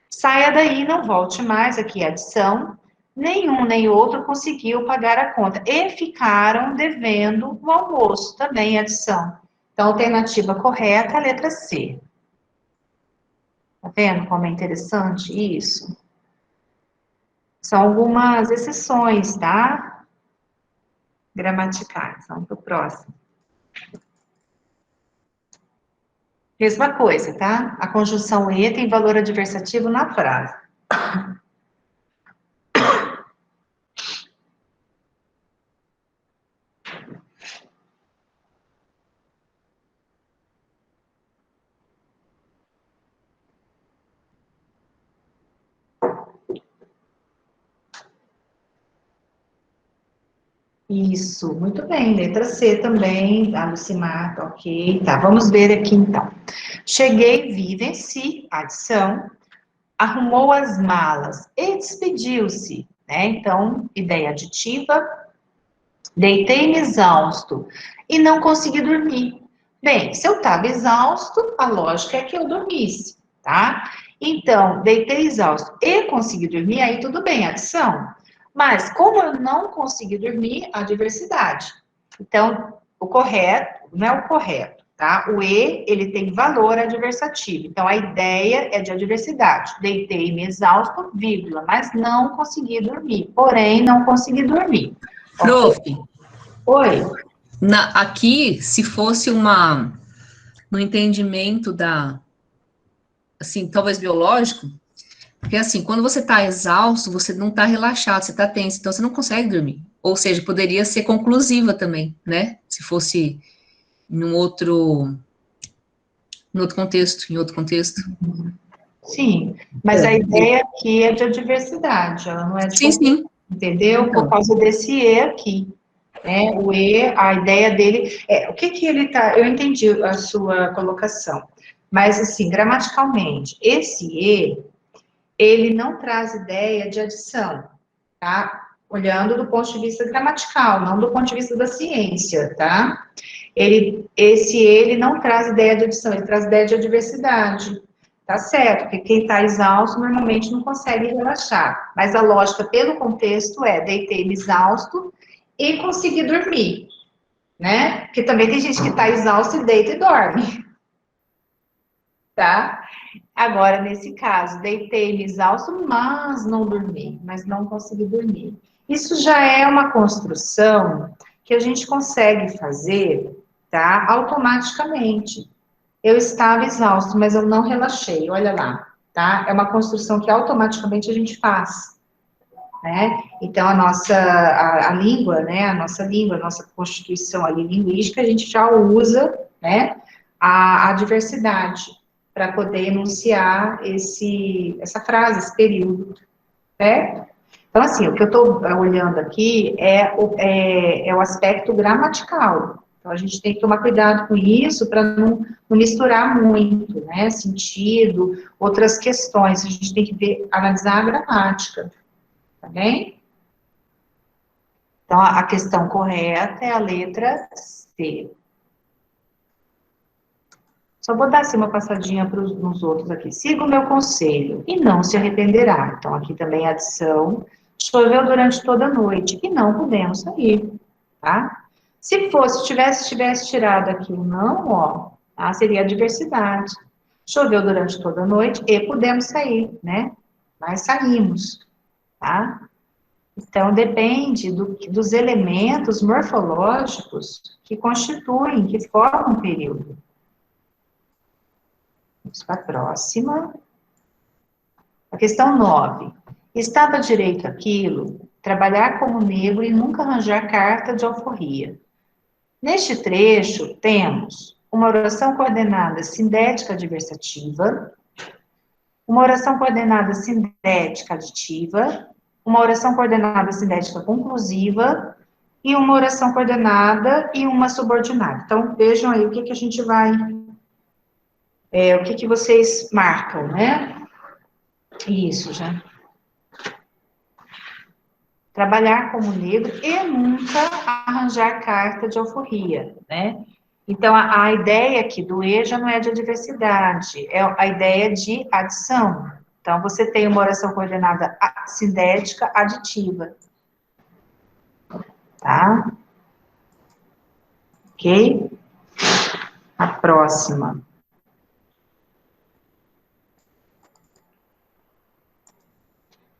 Saia daí, não volte mais, aqui é adição. Nenhum nem outro conseguiu pagar a conta. E ficaram devendo o almoço, também é adição. Então, a alternativa correta é a letra C. Tá vendo como é interessante isso? São algumas exceções, tá? Gramaticais. Vamos para o próximo. Mesma coisa, tá? A conjunção E tem valor adversativo na frase. Isso, muito bem. Letra C também, a Lucimar, tá ok. Tá, vamos ver aqui então. Cheguei, vi, venci, adição, arrumou as malas e despediu-se, né? Então, ideia aditiva. Deitei-me exausto e não consegui dormir. Bem, se eu estava exausto, a lógica é que eu dormisse, tá? Então, deitei exausto e consegui dormir, aí tudo bem, adição. Mas, como eu não consegui dormir, a adversidade. Então, o correto, não é o correto, tá? O E, ele tem valor adversativo. Então, a ideia é de adversidade. Deitei-me exausto, vírgula, mas não consegui dormir. Porém, não consegui dormir. Prof, Oi. Aqui, se fosse no entendimento assim, talvez biológico, porque assim, quando você está exausto, você não está relaxado, você está tenso, então você não consegue dormir. Ou seja, poderia ser conclusiva também, né? Se fosse em outro contexto, em outro contexto. Sim, mas a ideia aqui é de adversidade, ela não é de Sim. Entendeu? Então. Por causa desse E aqui. Né? O E, a ideia dele o que ele tá, eu entendi a sua colocação, mas assim, gramaticalmente, esse E, ele não traz ideia de adição, tá? Olhando do ponto de vista gramatical, não do ponto de vista da ciência, tá? Ele não traz ideia de adição, ele traz ideia de adversidade. Tá certo, porque quem está exausto normalmente não consegue relaxar. Mas a lógica, pelo contexto, deitei-me exausto e consegui dormir, né? Porque também tem gente que está exausto e deita e dorme. Tá? Agora, nesse caso, deitei-me exausto, mas não dormi, mas não consegui dormir. Isso já é uma construção que a gente consegue fazer, tá? Automaticamente. Eu estava exausto, mas eu não relaxei, olha lá, tá? É uma construção que automaticamente a gente faz, né? Então, a língua, né? A nossa constituição ali linguística, a gente já usa, né? A diversidade para poder enunciar essa frase, esse período, certo? Então, assim, o que eu estou olhando aqui é o aspecto gramatical. Então, a gente tem que tomar cuidado com isso para não misturar muito, né? Sentido, outras questões. A gente tem que analisar a gramática, tá bem? Então, a questão correta é a letra C. Só vou dar assim, uma passadinha nos outros aqui. Siga o meu conselho e não se arrependerá. Então, aqui também a adição. Choveu durante toda a noite e não pudemos sair, tá? Se tivesse tirado aqui o não, ó, tá? Seria a diversidade. Choveu durante toda a noite e pudemos sair, né? Mas saímos, tá? Então, depende dos elementos morfológicos que constituem, que formam o período. Vamos para a próxima. A questão 9. Estava direito aquilo, trabalhar como negro e nunca arranjar carta de alforria. Neste trecho, temos uma oração coordenada sindética adversativa, uma oração coordenada sindética aditiva, uma oração coordenada sindética conclusiva e uma oração coordenada e uma subordinada. Então, vejam aí o que a gente vai... o que vocês marcam, né? Isso, já. Trabalhar como negro e nunca arranjar carta de alforria, né? Então, a ideia aqui do E já não é de adversidade, é a ideia de adição. Então, você tem uma oração coordenada sindética aditiva. Tá? Ok? A próxima.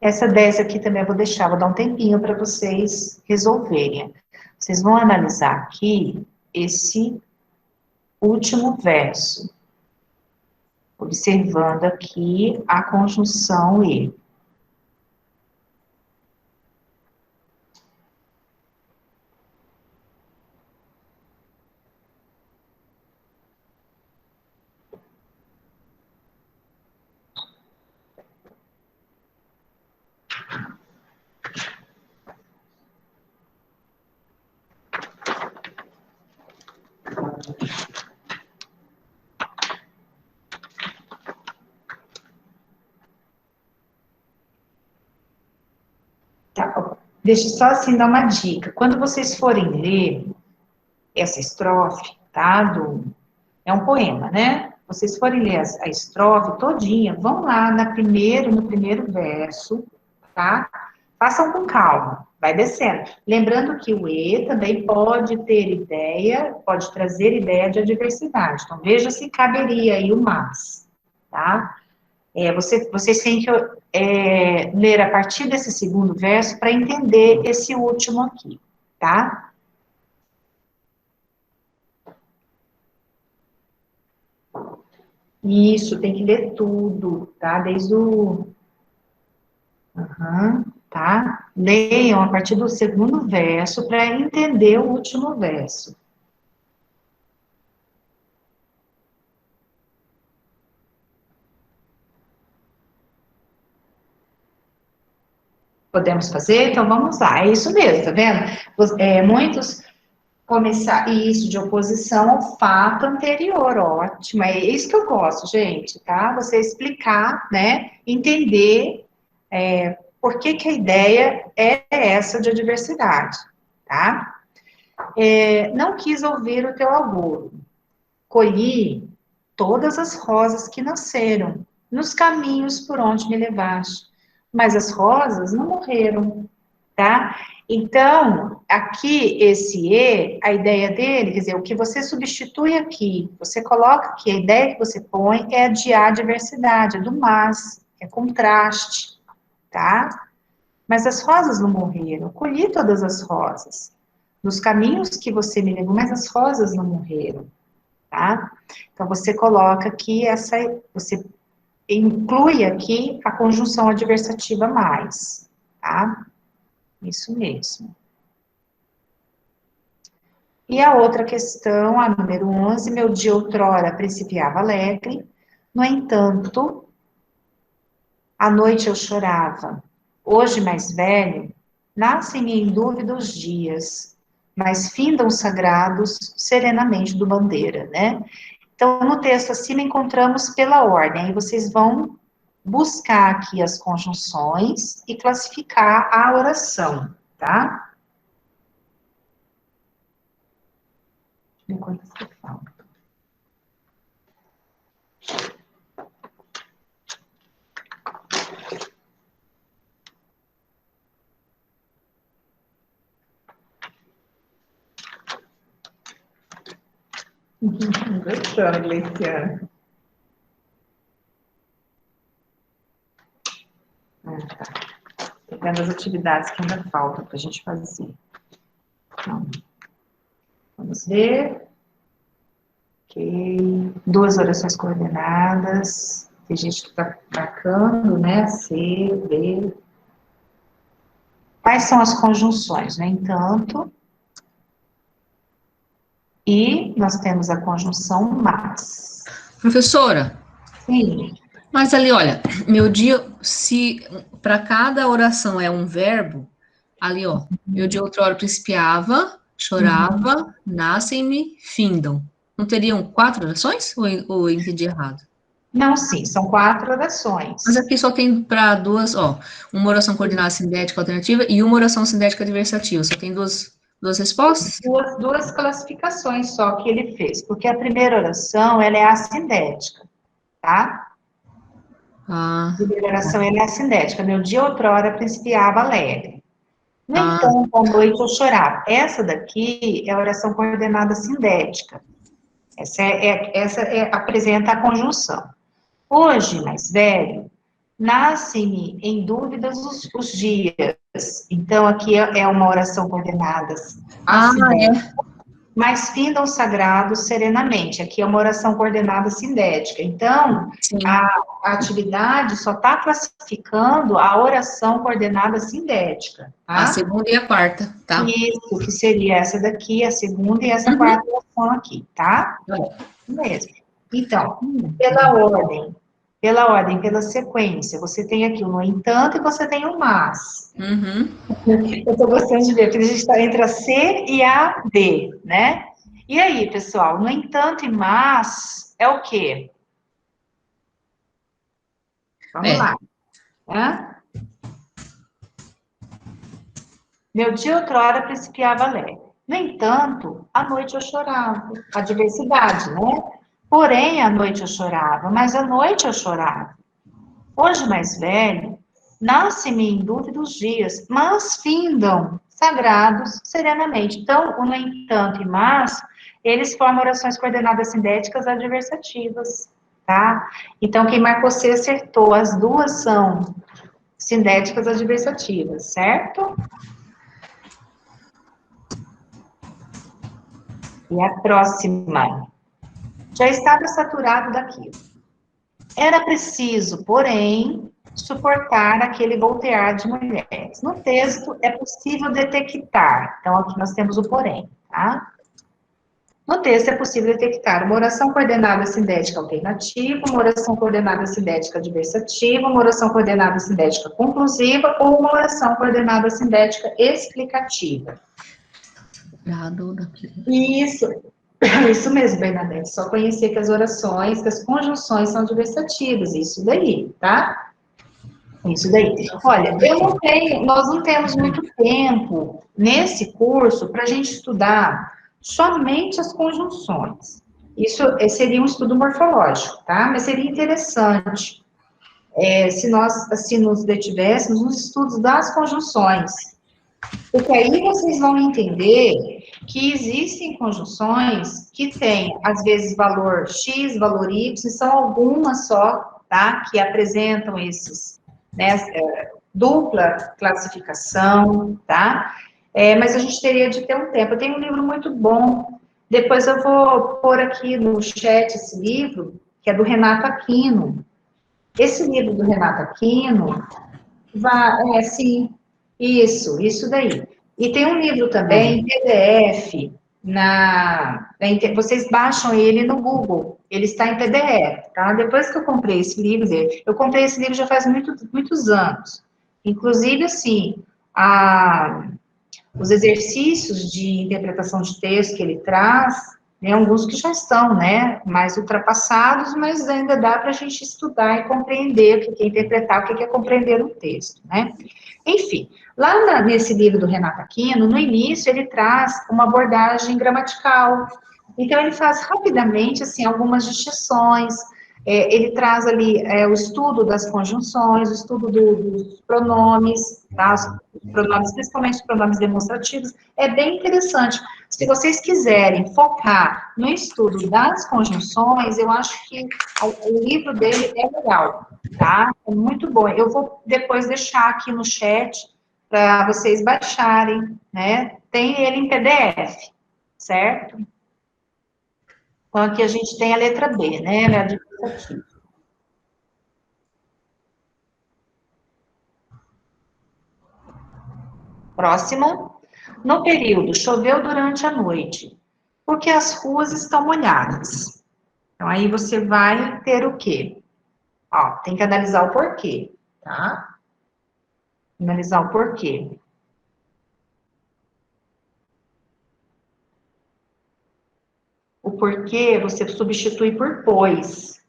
Essa 10 aqui também eu vou deixar, vou dar um tempinho para vocês resolverem. Vocês vão analisar aqui esse último verso, observando aqui a conjunção E. Tá, deixa eu só assim dar uma dica. Quando vocês forem ler essa estrofe, tá? É um poema, né? Vocês forem ler a estrofe todinha, vão lá no primeiro verso, tá? façam com calma, vai descendo. Lembrando que o E também pode ter ideia, pode trazer ideia de adversidade. Então, veja se caberia aí o mas, tá? Vocês têm que ler a partir desse segundo verso para entender esse último aqui, tá? Isso, tem que ler tudo, tá? Desde o... tá? Leiam a partir do segundo verso para entender o último verso. Podemos fazer? Então, vamos lá. É isso mesmo, tá vendo? Muitos começar isso de oposição ao fato anterior, ótimo. É isso que eu gosto, gente, tá? Você explicar, né? Entender por que a ideia é essa de adversidade, tá? Não quis ouvir o teu agouro. Colhi todas as rosas que nasceram nos caminhos por onde me levaste. Mas as rosas não morreram, tá? Então, aqui, esse E, a ideia dele, quer dizer, o que você substitui aqui, você coloca aqui, a ideia que você põe é de adversidade, é do mas, é contraste, tá? Mas as rosas não morreram, eu colhi todas as rosas, nos caminhos que você me levou, mas as rosas não morreram, tá? Então, você coloca aqui você inclui aqui a conjunção adversativa mais, tá? Isso mesmo. E a outra questão, a número 11, meu dia outrora principiava alegre, no entanto, à noite eu chorava. Hoje, mais velho, nascem em dúvida os dias, mas findam sagrados serenamente do bandeira, né? Então, no texto acima encontramos pela ordem, e vocês vão buscar aqui as conjunções e classificar a oração, tá? Deixa eu ver quantas que faltam. Good job, Leiciana. Tá. Pegando as atividades que ainda faltam para a gente fazer. Então, vamos ver. Ok. 2 orações coordenadas. Tem gente que está marcando, né? C, B. Quais são as conjunções? No entanto. E nós temos a conjunção mas. Professora? Sim. Mas ali, olha, meu dia, se para cada oração é um verbo, ali, ó, meu dia outrora principiava, chorava, nascem-me, findam. Não teriam 4 orações? Ou eu entendi errado? Não, sim, são 4 orações. Mas aqui só tem para 2, ó, uma oração coordenada sindética alternativa e uma oração sindética adversativa. Só tem duas respostas? Duas classificações só que ele fez, porque a primeira oração, ela é assindética, tá? Ah, A primeira oração, ela é assindética. Meu dia outrora principiava alegre. No entanto, à noite eu chorava. Essa daqui é a oração coordenada sindética. Essa apresenta a conjunção. Hoje, mais velho, nascem-me em dúvidas os dias. Então, aqui é uma oração coordenada assindética. Mas findam sagrados serenamente. Aqui é uma oração coordenada sindética. Então, a atividade só está classificando a oração coordenada sindética. Tá? A segunda e a quarta, tá? Isso, que seria essa daqui, a segunda e essa quarta oração aqui, tá? Mesmo. Então, pela sequência, você tem aqui o no entanto e você tem o mas. Eu estou gostando de ver, porque a gente está entre a C e a D, né? E aí, pessoal, no entanto e mas é o quê? Vamos lá. Meu dia outrora principiava alegre. No entanto, à noite eu chorava. A diversidade, né? Porém, à noite eu chorava, mas à noite eu chorava. Hoje, mais velho, nasce-me em dúvida os dias, mas findam sagrados serenamente. Então, o no entanto e mas, eles formam orações coordenadas sindéticas adversativas, tá? Então, quem marcou C acertou, as duas são sindéticas adversativas, certo? E a próxima. Já estava saturado daquilo. Era preciso, porém, suportar aquele voltear de mulheres. No texto, é possível detectar. Então, aqui nós temos o porém, tá? No texto, é possível detectar uma oração coordenada sindética alternativa, uma oração coordenada sindética adversativa, uma oração coordenada sindética conclusiva ou uma oração coordenada sindética explicativa. Isso mesmo, Bernadette. Só conhecer que as orações, que as conjunções são adversativas. Isso daí, tá? Isso daí. Olha, nós não temos muito tempo nesse curso para a gente estudar somente as conjunções. Isso seria um estudo morfológico, tá? Mas seria interessante se nós assim, nos detivéssemos nos estudos das conjunções. Porque aí vocês vão entender que existem conjunções que têm, às vezes, valor X, valor Y, são algumas só, tá? Que apresentam esses, né, dupla classificação, tá? Mas a gente teria de ter um tempo. Eu tenho um livro muito bom, depois eu vou pôr aqui no chat esse livro, que é do Renato Aquino. Esse livro do Renato Aquino, sim, isso daí. E tem um livro também, PDF, vocês baixam ele no Google, ele está em PDF, tá? Depois que eu comprei esse livro, eu comprei esse livro já faz muitos anos. Inclusive, assim, os exercícios de interpretação de texto que ele traz, né, alguns que já estão, né, mais ultrapassados, mas ainda dá para a gente estudar e compreender o que é interpretar, o que é compreender um texto, né? Enfim, lá nesse livro do Renato Aquino, no início ele traz uma abordagem gramatical, então ele faz rapidamente, assim, algumas distinções, ele traz ali o estudo das conjunções, o estudo dos pronomes, tá? Os pronomes, principalmente os pronomes demonstrativos, é bem interessante. Se vocês quiserem focar no estudo das conjunções, eu acho que o livro dele é legal, tá? É muito bom. Eu vou depois deixar aqui no chat para vocês baixarem, né? Tem ele em PDF, certo? Então, aqui a gente tem a letra B, né? A adversativa. Próximo. No período, choveu durante a noite, porque as ruas estão molhadas. Então, aí você vai ter o quê? Ó, tem que analisar o porquê, tá? Analisar o porquê. O porquê você substitui por pois.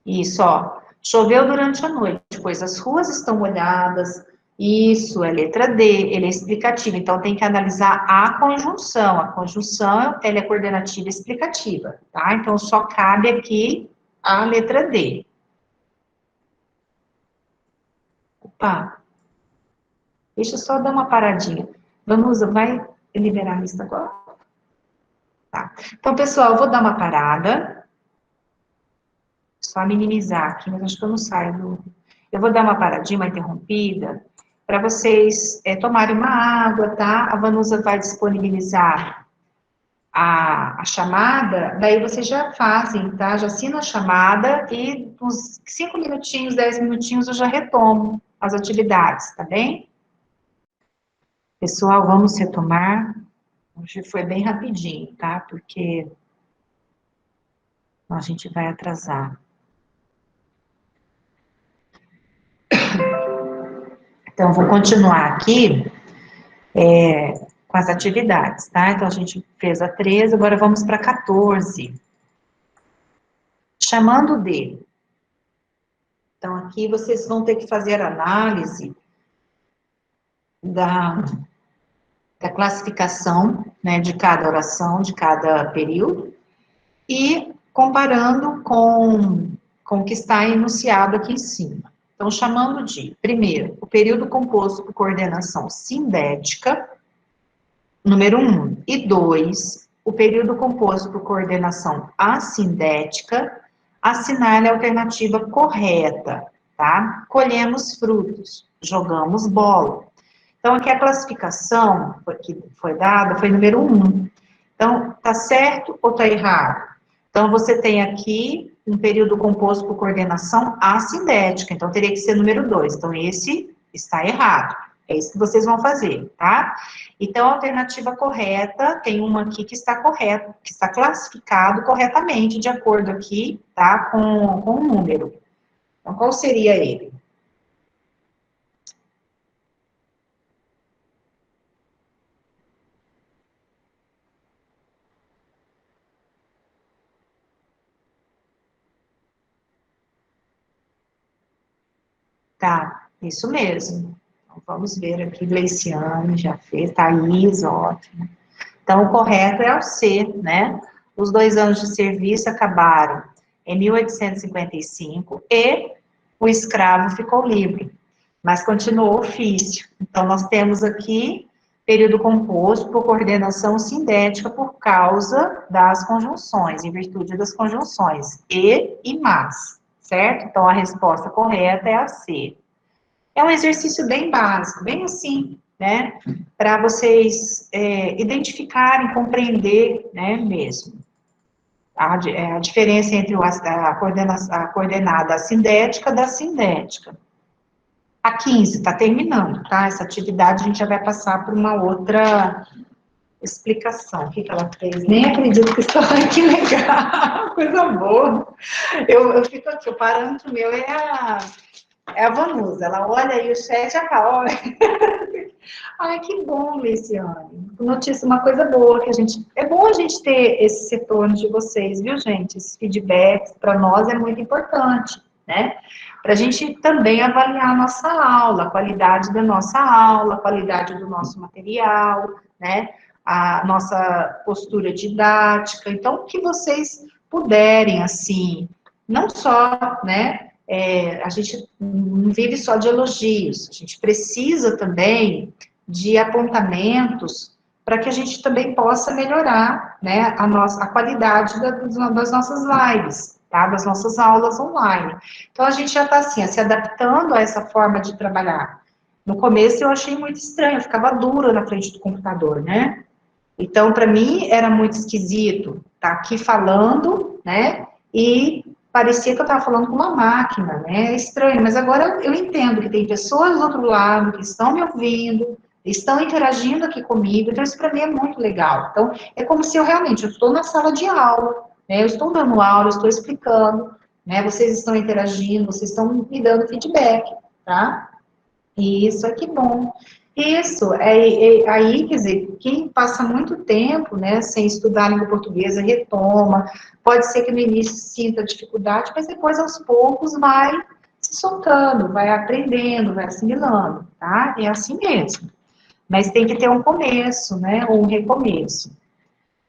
Isso, ó. Choveu durante a noite, pois as ruas estão molhadas. Isso, é letra D, ele é explicativo. Então, tem que analisar a conjunção. A conjunção, ela é coordenativa e explicativa, tá? Então, só cabe aqui a letra D. Opa. Deixa eu só dar uma paradinha. Vai liberar a lista agora? Tá. Então, pessoal, eu vou dar uma parada. Só minimizar aqui, mas acho que eu não saio do... Eu vou dar uma paradinha, uma interrompida, para vocês tomarem uma água, tá? A Vanusa vai disponibilizar a chamada, daí vocês já fazem, tá? Já assinam a chamada e uns 5 minutinhos, 10 minutinhos eu já retomo as atividades, tá bem? Pessoal, vamos retomar. Hoje foi bem rapidinho, tá? Porque a gente vai atrasar. Então, vou continuar aqui com as atividades, tá? Então, a gente fez a 13, agora vamos para 14. Chamando de. Então, aqui vocês vão ter que fazer análise da classificação, né, de cada oração, de cada período, e comparando com o que está enunciado aqui em cima. Então, chamando de, primeiro, o período composto por coordenação sindética, número 1. E 2, o período composto por coordenação assindética, assinale a alternativa correta, tá? Colhemos frutos, jogamos bola. Então, aqui a classificação que foi dada foi número 1. Então, tá certo ou tá errado? Então, você tem aqui um período composto por coordenação assindética, então teria que ser número 2. Então, esse está errado. É isso que vocês vão fazer, tá? Então, a alternativa correta, tem uma aqui que está correta, que está classificado corretamente, de acordo aqui, tá? Com o número. Então, qual seria ele? Tá, isso mesmo. Então, vamos ver aqui, Gleiciane já fez, Thaís, ótimo. Então, o correto é o C, né? Os 2 anos de serviço acabaram em 1855 e o escravo ficou livre, mas continuou o ofício. Então, nós temos aqui período composto por coordenação sindética por causa das conjunções, em virtude das conjunções e mas, certo? Então, a resposta correta é a C. É um exercício bem básico, bem assim, né? Para vocês identificarem, compreender, né, mesmo. A diferença entre a coordenada assindética da sindética. A 15 está terminando, tá? Essa atividade a gente já vai passar por uma outra explicação. O que ela fez? Nem acredito que está aqui legal, coisa boa. Eu fico aqui, o parâmetro meu é a Vanusa, ela olha aí o chat e já fala, olha. Ai, que bom, Luciane. Notícia, uma coisa boa que a gente... É bom a gente ter esse retorno de vocês, viu, gente? Esses feedbacks, para nós, é muito importante, né? Para a gente também avaliar a nossa aula, a qualidade da nossa aula, a qualidade do nosso material, né? A nossa postura didática. Então, o que vocês puderem, assim, não só, né? A gente não vive só de elogios, a gente precisa também de apontamentos para que a gente também possa melhorar, né, a qualidade das nossas lives, tá, das nossas aulas online. Então, a gente já está, assim, se adaptando a essa forma de trabalhar. No começo, eu achei muito estranho, eu ficava dura na frente do computador, né? Então, para mim, era muito esquisito estar aqui falando, né, e parecia que eu estava falando com uma máquina, né? É estranho, mas agora eu entendo que tem pessoas do outro lado que estão me ouvindo, estão interagindo aqui comigo, então isso para mim é muito legal. Então, é como se eu realmente, eu estou na sala de aula, né? Eu estou dando aula, eu estou explicando, né? Vocês estão interagindo, vocês estão me dando feedback, tá? E isso é que bom. Isso, aí, quer dizer, quem passa muito tempo, né, sem estudar a língua portuguesa, retoma, pode ser que no início sinta dificuldade, mas depois, aos poucos, vai se soltando, vai aprendendo, vai assimilando, tá? É assim mesmo. Mas tem que ter um começo, né, ou um recomeço.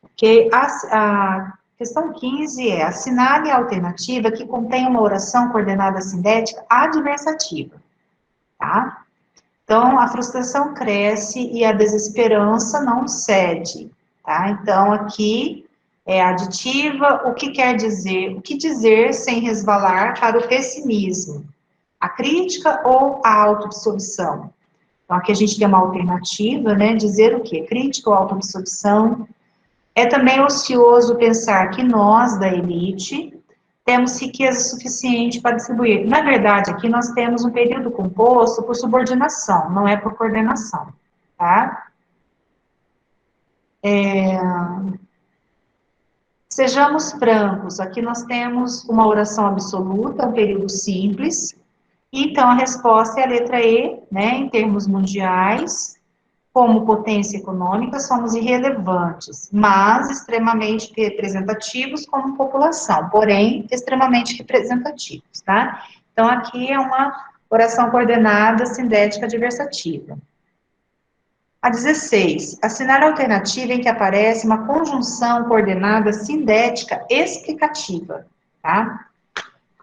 Porque a questão 15 é, assinale a alternativa que contém uma oração coordenada sindética adversativa, tá? Então, a frustração cresce e a desesperança não cede, tá? Então, aqui é aditiva, o que quer dizer, o que dizer sem resvalar para o pessimismo? A crítica ou a autoabsorção? Então, aqui a gente tem uma alternativa, né? Dizer o quê? Crítica ou autoabsorção? É também ocioso pensar que nós, da elite, temos riqueza suficiente para distribuir. Na verdade, aqui nós temos um período composto por subordinação, não é por coordenação, tá? Sejamos francos, aqui nós temos uma oração absoluta, um período simples, então a resposta é a letra E, né, em termos mundiais, como potência econômica, somos irrelevantes, mas extremamente representativos como população, porém, extremamente representativos, tá? Então, aqui é uma oração coordenada sindética adversativa. A 16, assinar a alternativa em que aparece uma conjunção coordenada sindética explicativa, tá?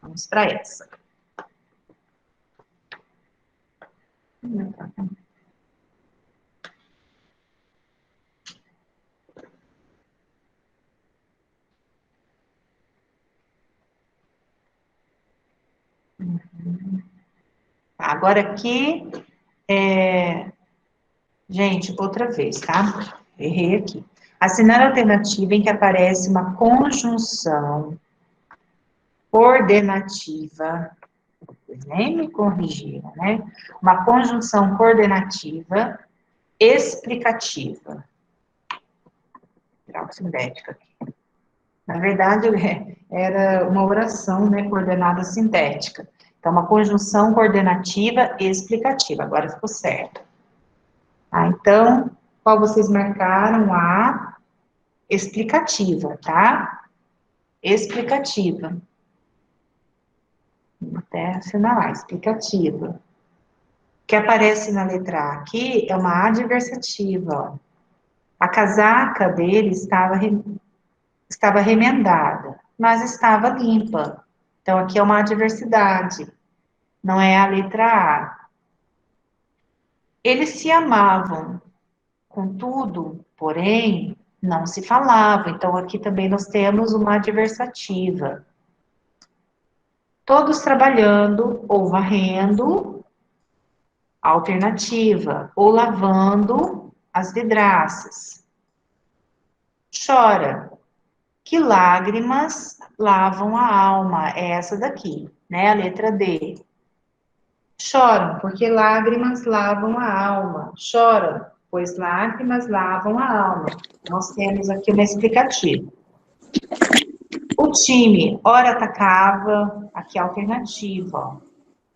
Vamos para essa. Agora aqui, gente, outra vez, tá? Errei aqui. Assinale a alternativa em que aparece uma conjunção coordenativa, vocês nem me corrigiram, né? Uma conjunção coordenativa explicativa. Grau sintética aqui. Na verdade, era uma oração, né, coordenada sintética. Então, uma conjunção coordenativa explicativa. Agora ficou certo. Então, qual vocês marcaram? A explicativa, tá? Explicativa. Vou até assinalar, explicativa. O que aparece na letra A aqui é uma adversativa, ó. A casaca dele estava remendada, mas estava limpa. Então, aqui é uma adversidade, não é a letra A. Eles se amavam, contudo, porém, não se falavam. Então, aqui também nós temos uma adversativa. Todos trabalhando ou varrendo, alternativa, ou lavando as vidraças. Chora, que lágrimas lavam a alma, é essa daqui, né, a letra D. Choram, porque lágrimas lavam a alma. Choram, pois lágrimas lavam a alma. Nós temos aqui uma explicativa. O time, ora atacava, aqui a alternativa, ó.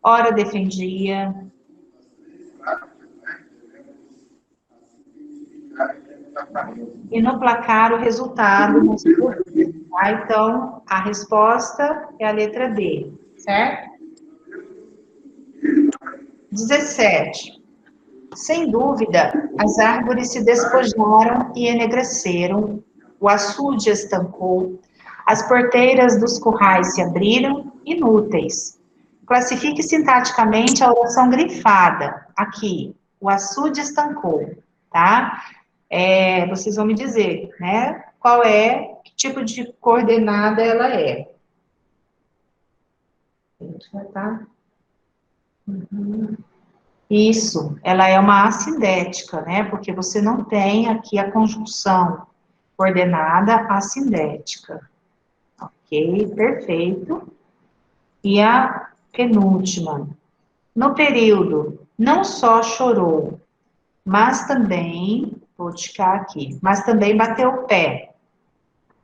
Ora defendia. E no placar o resultado não se produz, tá? Então, a resposta é a letra D, certo? 17. Sem dúvida, as árvores se despojaram e enegreceram, o açude estancou, as porteiras dos currais se abriram, inúteis. Classifique sintaticamente a oração grifada, aqui, o açude estancou, tá? Vocês vão me dizer, né, qual é, que tipo de coordenada ela é. Tá? Isso, ela é uma assindética, né, porque você não tem aqui a conjunção coordenada assindética. Ok, perfeito. E a penúltima. No período, não só chorou, mas também, vou ticar aqui, mas também bateu o pé.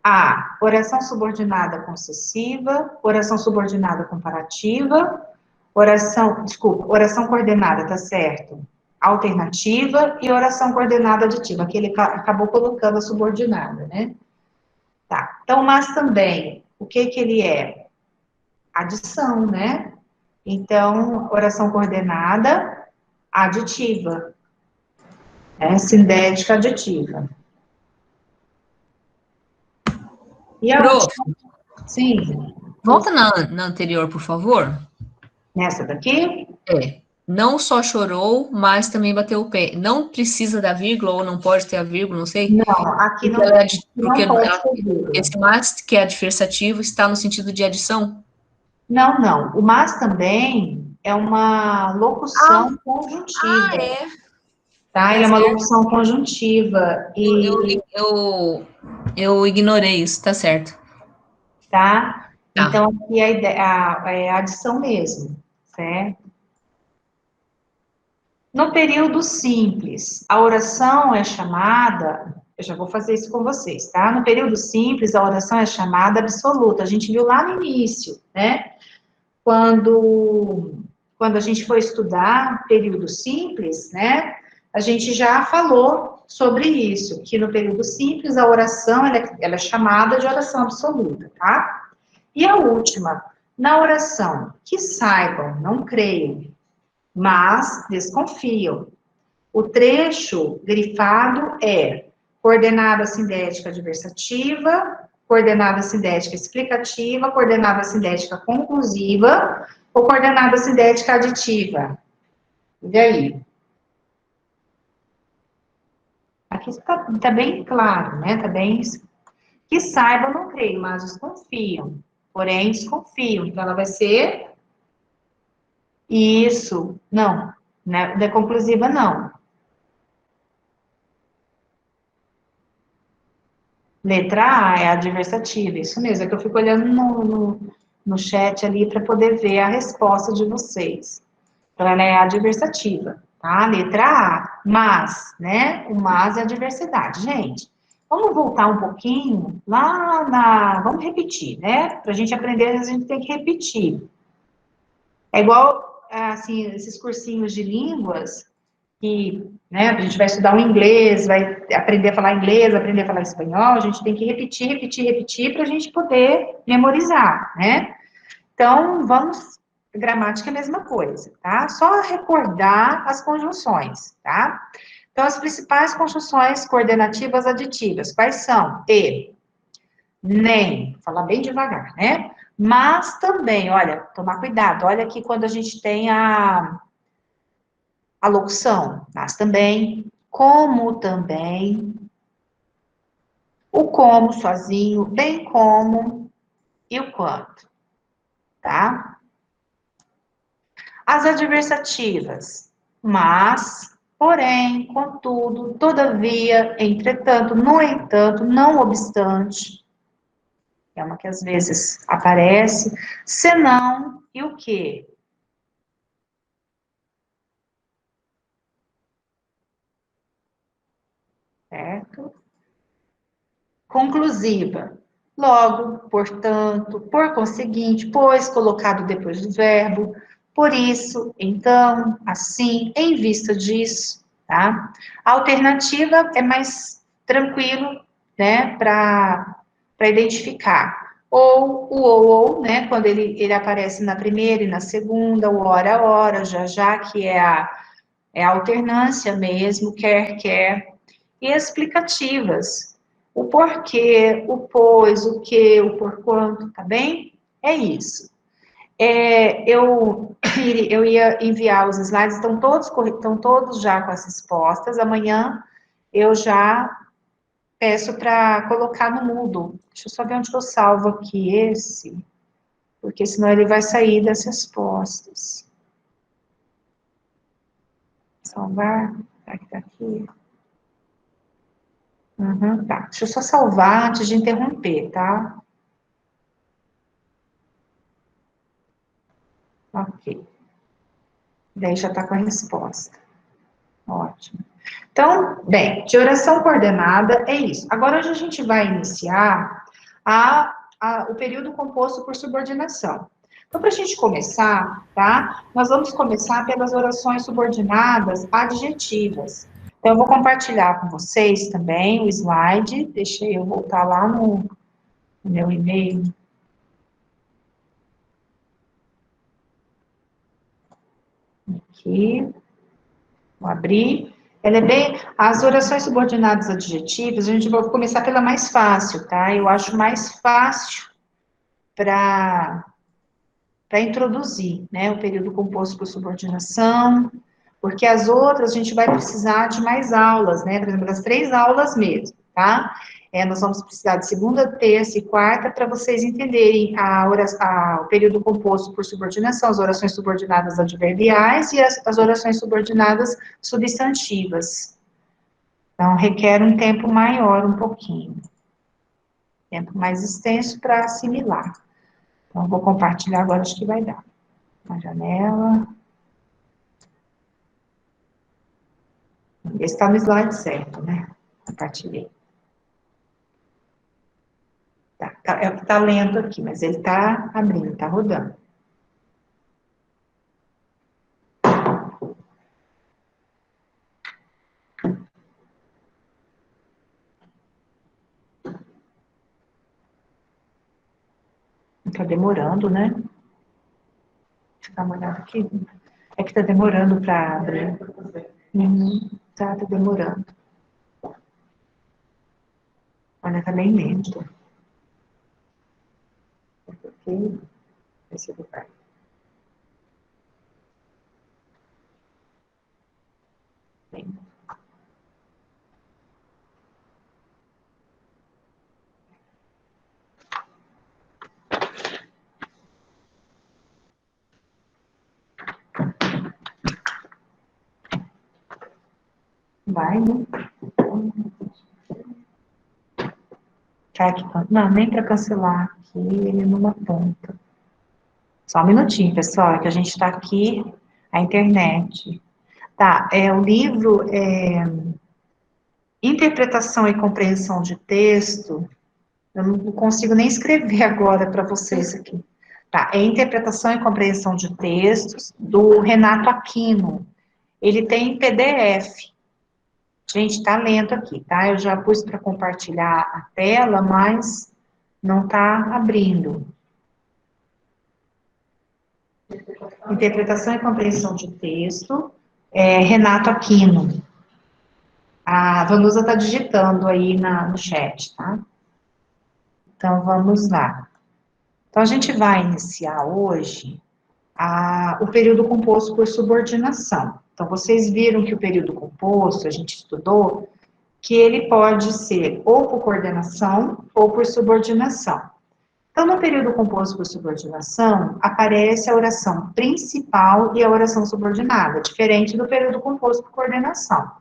A, oração subordinada concessiva, oração subordinada comparativa, oração coordenada, tá certo? Alternativa e oração coordenada aditiva. Aqui ele acabou colocando a subordinada, né? Tá, então, mas também, o que ele é? Adição, né? Então, oração coordenada aditiva. Sindética aditiva. E a última? Sim. Volta na anterior, por favor. Nessa daqui? Não só chorou, mas também bateu o pé. Não precisa da vírgula, ou não pode ter a vírgula, não sei. Não, aqui não, porque não pode ter vírgula. Esse mas, que é adversativo, está no sentido de adição? Não, não. O mas também é uma locução conjuntiva. Tá? Ele é uma locução conjuntiva. E... Eu ignorei isso, tá certo. Tá? Então, aqui a ideia é a adição mesmo, certo? No período simples, a oração é chamada, eu já vou fazer isso com vocês, tá? No período simples, a oração é chamada absoluta. A gente viu lá no início, né? Quando a gente foi estudar período simples, né? A gente já falou sobre isso, que no período simples, a oração, ela é chamada de oração absoluta, tá? E a última, na oração, que saibam, não creiam, mas desconfiam. O trecho grifado é coordenada sindética adversativa, coordenada sindética explicativa, coordenada sindética conclusiva ou coordenada sindética aditiva. E aí? Aqui tá bem claro, né? Tá bem. Que saibam, não creio, mas desconfiam. Porém, desconfiam. Então, ela vai ser isso. Não. Né? Da conclusiva, não. Letra A é adversativa, isso mesmo. É que eu fico olhando no chat ali para poder ver a resposta de vocês. Então, ela é adversativa, tá? Letra A, mas, né? O mas é a diversidade. Gente, vamos voltar um pouquinho lá na... Vamos repetir, né? Para a gente aprender, a gente tem que repetir. É igual, assim, esses cursinhos de línguas que, né, a gente vai estudar o inglês, vai aprender a falar inglês, aprender a falar espanhol, a gente tem que repetir, repetir, repetir para a gente poder memorizar, né? Então, vamos, gramática é a mesma coisa, tá? Só recordar as conjunções, tá? Então, as principais conjunções coordenativas aditivas, quais são? E, nem, vou falar bem devagar, né? Mas também, olha, tomar cuidado, olha aqui quando a gente tem a locução, mas também, como também, o como sozinho, bem como e o quanto, tá? As adversativas, mas, porém, contudo, todavia, entretanto, no entanto, não obstante, é uma que às vezes aparece, senão e o quê? Certo? Conclusiva. Logo, portanto, por conseguinte, pois colocado depois do verbo, por isso, então, assim, em vista disso, tá? A alternativa é mais tranquilo, né, para identificar. Ou, né, quando ele aparece na primeira e na segunda, o ora, já, que é a alternância mesmo, quer, e explicativas. O porquê, o pois, o que, o porquanto, tá bem? É isso. Eu ia enviar os slides, estão todos já com as respostas. Amanhã eu já peço para colocar no Moodle. Deixa eu só ver onde eu salvo aqui esse, porque senão ele vai sair das respostas. Salvar, tá aqui. Uhum, tá, deixa eu só salvar antes de interromper, tá? Ok. Daí já está com a resposta. Ótimo. Então, bem, de oração coordenada é isso. Agora hoje a gente vai iniciar o período composto por subordinação. Então, para a gente começar, tá? Nós vamos começar pelas orações subordinadas adjetivas. Então, eu vou compartilhar com vocês também o slide. Deixa eu voltar lá no meu e-mail. Aqui. Vou abrir. As orações subordinadas adjetivas, a gente vai começar pela mais fácil, tá? Eu acho mais fácil para introduzir, né? O período composto por subordinação, porque as outras a gente vai precisar de mais aulas, né? Por exemplo, das 3 aulas mesmo, tá? Nós vamos precisar de segunda, terça e quarta para vocês entenderem o período composto por subordinação, as orações subordinadas adverbiais e as orações subordinadas substantivas. Então, requer um tempo maior, um pouquinho. Tempo mais extenso para assimilar. Então, vou compartilhar agora, acho que vai dar. Na janela. Esse está no slide certo, né? Compartilhei. É o que está lento aqui, mas ele está abrindo, está rodando. Está demorando, né? Deixa eu dar uma olhada aqui. É que está demorando para abrir. Tá demorando. Olha, está bem lento. Esse lugar. Vai, né? Tá aqui, não, nem para cancelar aqui, ele não aponta. Só um minutinho, pessoal, que a gente está aqui, a internet. Tá, o livro Interpretação e Compreensão de Texto, eu não consigo nem escrever agora para vocês aqui. Tá, é Interpretação e Compreensão de Textos, do Renato Aquino. Ele tem PDF. Gente, tá lento aqui, tá? Eu já pus para compartilhar a tela, mas não tá abrindo. Interpretação e Compreensão de Texto, Renato Aquino. A Vanusa está digitando aí no chat, tá? Então, vamos lá. Então, a gente vai iniciar hoje o período composto por subordinação. Então, vocês viram que o período composto, a gente estudou, que ele pode ser ou por coordenação ou por subordinação. Então, no período composto por subordinação, aparece a oração principal e a oração subordinada, diferente do período composto por coordenação.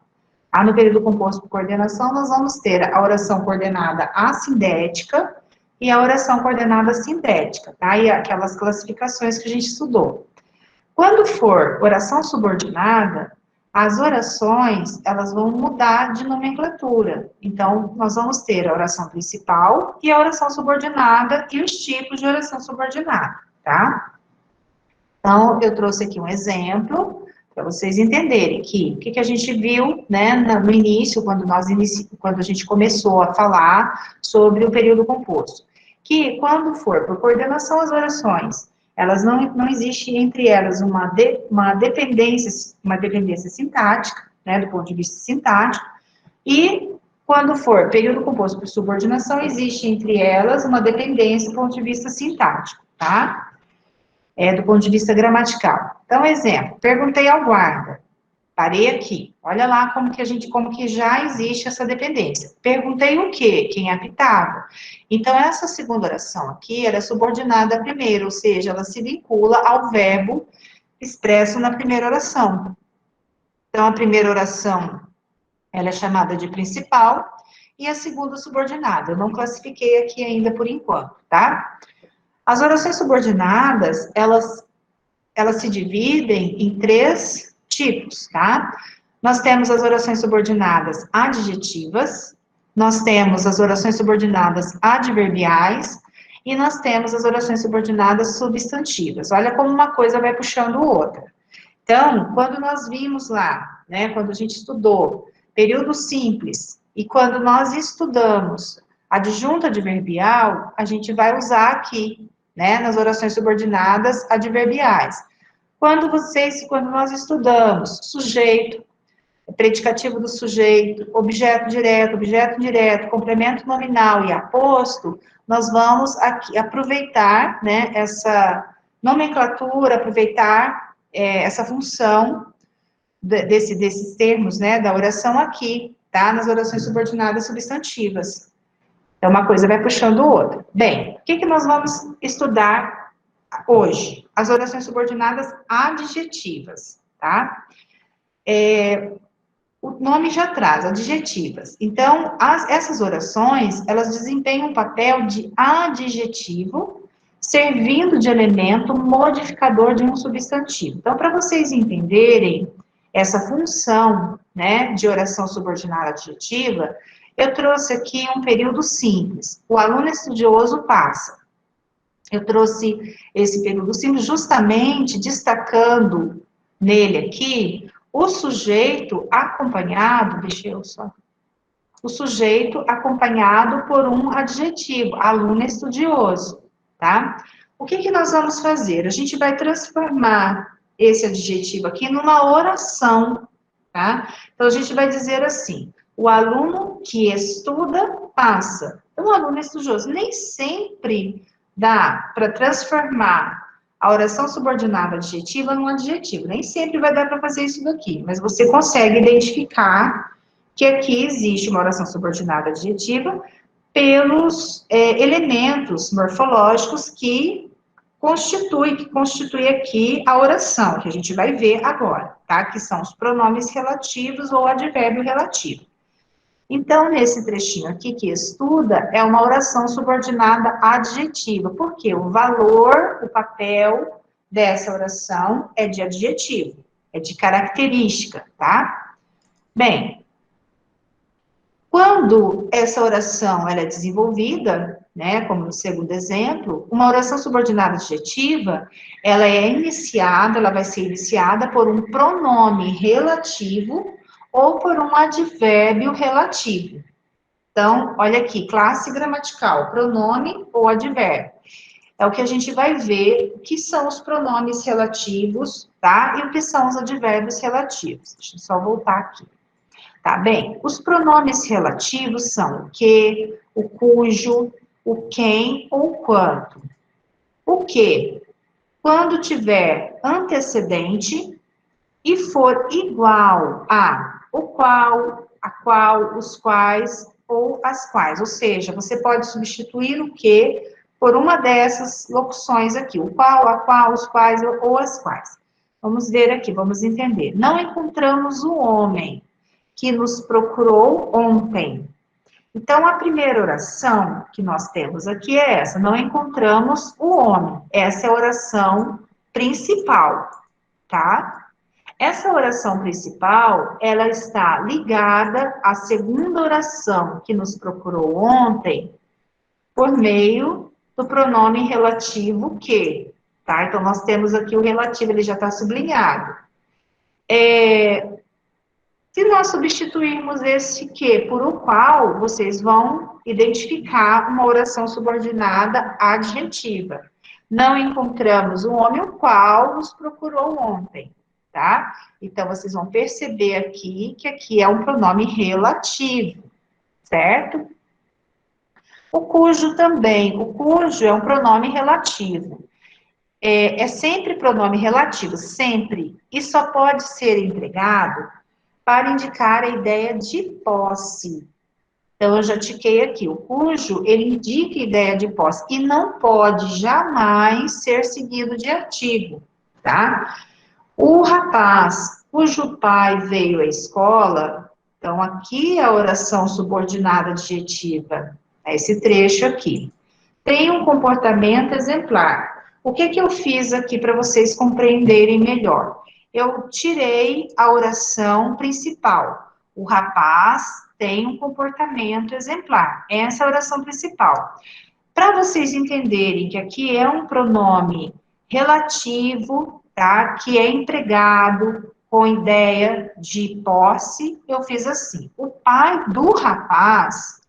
No período composto por coordenação, nós vamos ter a oração coordenada assindética e a oração coordenada sindética, tá? E aquelas classificações que a gente estudou. Quando for oração subordinada, as orações, elas vão mudar de nomenclatura. Então, nós vamos ter a oração principal e a oração subordinada e os tipos de oração subordinada, tá? Então, eu trouxe aqui um exemplo para vocês entenderem que o que a gente viu, né, no início, quando a gente começou a falar sobre o período composto. Que quando for por coordenação as orações, elas não existe entre elas uma dependência sintática, né, do ponto de vista sintático, e quando for período composto por subordinação, existe entre elas uma dependência do ponto de vista sintático, tá? Do ponto de vista gramatical. Então, exemplo, perguntei ao guarda, parei aqui, olha lá como que já existe essa dependência. Perguntei o quê? Quem apitava. Então, essa segunda oração aqui, ela é subordinada à primeira, ou seja, ela se vincula ao verbo expresso na primeira oração. Então, a primeira oração, ela é chamada de principal, e a segunda subordinada. Eu não classifiquei aqui ainda por enquanto, tá? As orações subordinadas, elas se dividem em 3 tipos, tá? Nós temos as orações subordinadas adjetivas, nós temos as orações subordinadas adverbiais, e nós temos as orações subordinadas substantivas. Olha como uma coisa vai puxando outra. Então, quando nós vimos lá, né, quando a gente estudou período simples, e quando nós estudamos adjunto adverbial, a gente vai usar aqui, né, nas orações subordinadas adverbiais. Quando nós estudamos sujeito, predicativo do sujeito, objeto direto, objeto indireto, complemento nominal e aposto, nós vamos aqui aproveitar, né, essa nomenclatura, aproveitar essa função desses termos, né, da oração aqui, tá, nas orações subordinadas substantivas. Então, uma coisa vai puxando outra. Bem, o que nós vamos estudar hoje? As orações subordinadas adjetivas, tá? O nome já traz, adjetivas. Então, essas orações, elas desempenham um papel de adjetivo, servindo de elemento modificador de um substantivo. Então, para vocês entenderem essa função, né, de oração subordinada adjetiva, eu trouxe aqui um período simples. O aluno estudioso passa. Eu trouxe esse período simples justamente destacando nele aqui o sujeito acompanhado, o sujeito acompanhado por um adjetivo, aluno estudioso, tá? O que nós vamos fazer? A gente vai transformar esse adjetivo aqui numa oração, tá? Então, a gente vai dizer assim: o aluno que estuda, passa. Então, o aluno estudioso. Nem sempre dá para transformar a oração subordinada adjetiva num adjetivo. Nem sempre vai dar para fazer isso daqui, mas você consegue identificar que aqui existe uma oração subordinada adjetiva pelos elementos morfológicos que que constitui aqui a oração, que a gente vai ver agora, tá? Que são os pronomes relativos ou advérbio relativo. Então, nesse trechinho aqui que estuda, é uma oração subordinada adjetiva, porque o valor, o papel dessa oração é de adjetivo, é de característica, tá? Bem, quando essa oração ela é desenvolvida, né, como no segundo exemplo, uma oração subordinada adjetiva, ela vai ser iniciada por um pronome relativo ou por um advérbio relativo. Então, olha aqui, classe gramatical, pronome ou advérbio. É o que a gente vai ver o que são os pronomes relativos, tá? E o que são os advérbios relativos. Deixa eu só voltar aqui. Tá bem? Os pronomes relativos são o que, o cujo, o quem ou quanto. O que? Quando tiver antecedente e for igual a o qual, a qual, os quais ou as quais. Ou seja, você pode substituir o que por uma dessas locuções aqui. O qual, a qual, os quais ou as quais. Vamos ver aqui, vamos entender. Não encontramos o homem que nos procurou ontem. Então, a primeira oração que nós temos aqui é essa, não encontramos o homem. Essa é a oração principal, tá? Essa oração principal, ela está ligada à segunda oração que nos procurou ontem, por meio do pronome relativo que, tá? Então, nós temos aqui o relativo, ele já está sublinhado. Se nós substituirmos esse que por o qual, vocês vão identificar uma oração subordinada adjetiva. Não encontramos o homem o qual nos procurou ontem, tá? Então, vocês vão perceber aqui que aqui é um pronome relativo, certo? O cujo também. O cujo é um pronome relativo. É sempre pronome relativo, sempre. E só pode ser empregado para indicar a ideia de posse. Então, eu já tiquei aqui, o cujo, ele indica a ideia de posse, e não pode jamais ser seguido de artigo, tá? O rapaz cujo pai veio à escola, então, aqui é a oração subordinada adjetiva, é esse trecho aqui. Tem um comportamento exemplar. O que eu fiz aqui para vocês compreenderem melhor? Eu tirei a oração principal. O rapaz tem um comportamento exemplar. Essa é a oração principal. Para vocês entenderem que aqui é um pronome relativo, tá? Que é empregado com ideia de posse, eu fiz assim. O pai do rapaz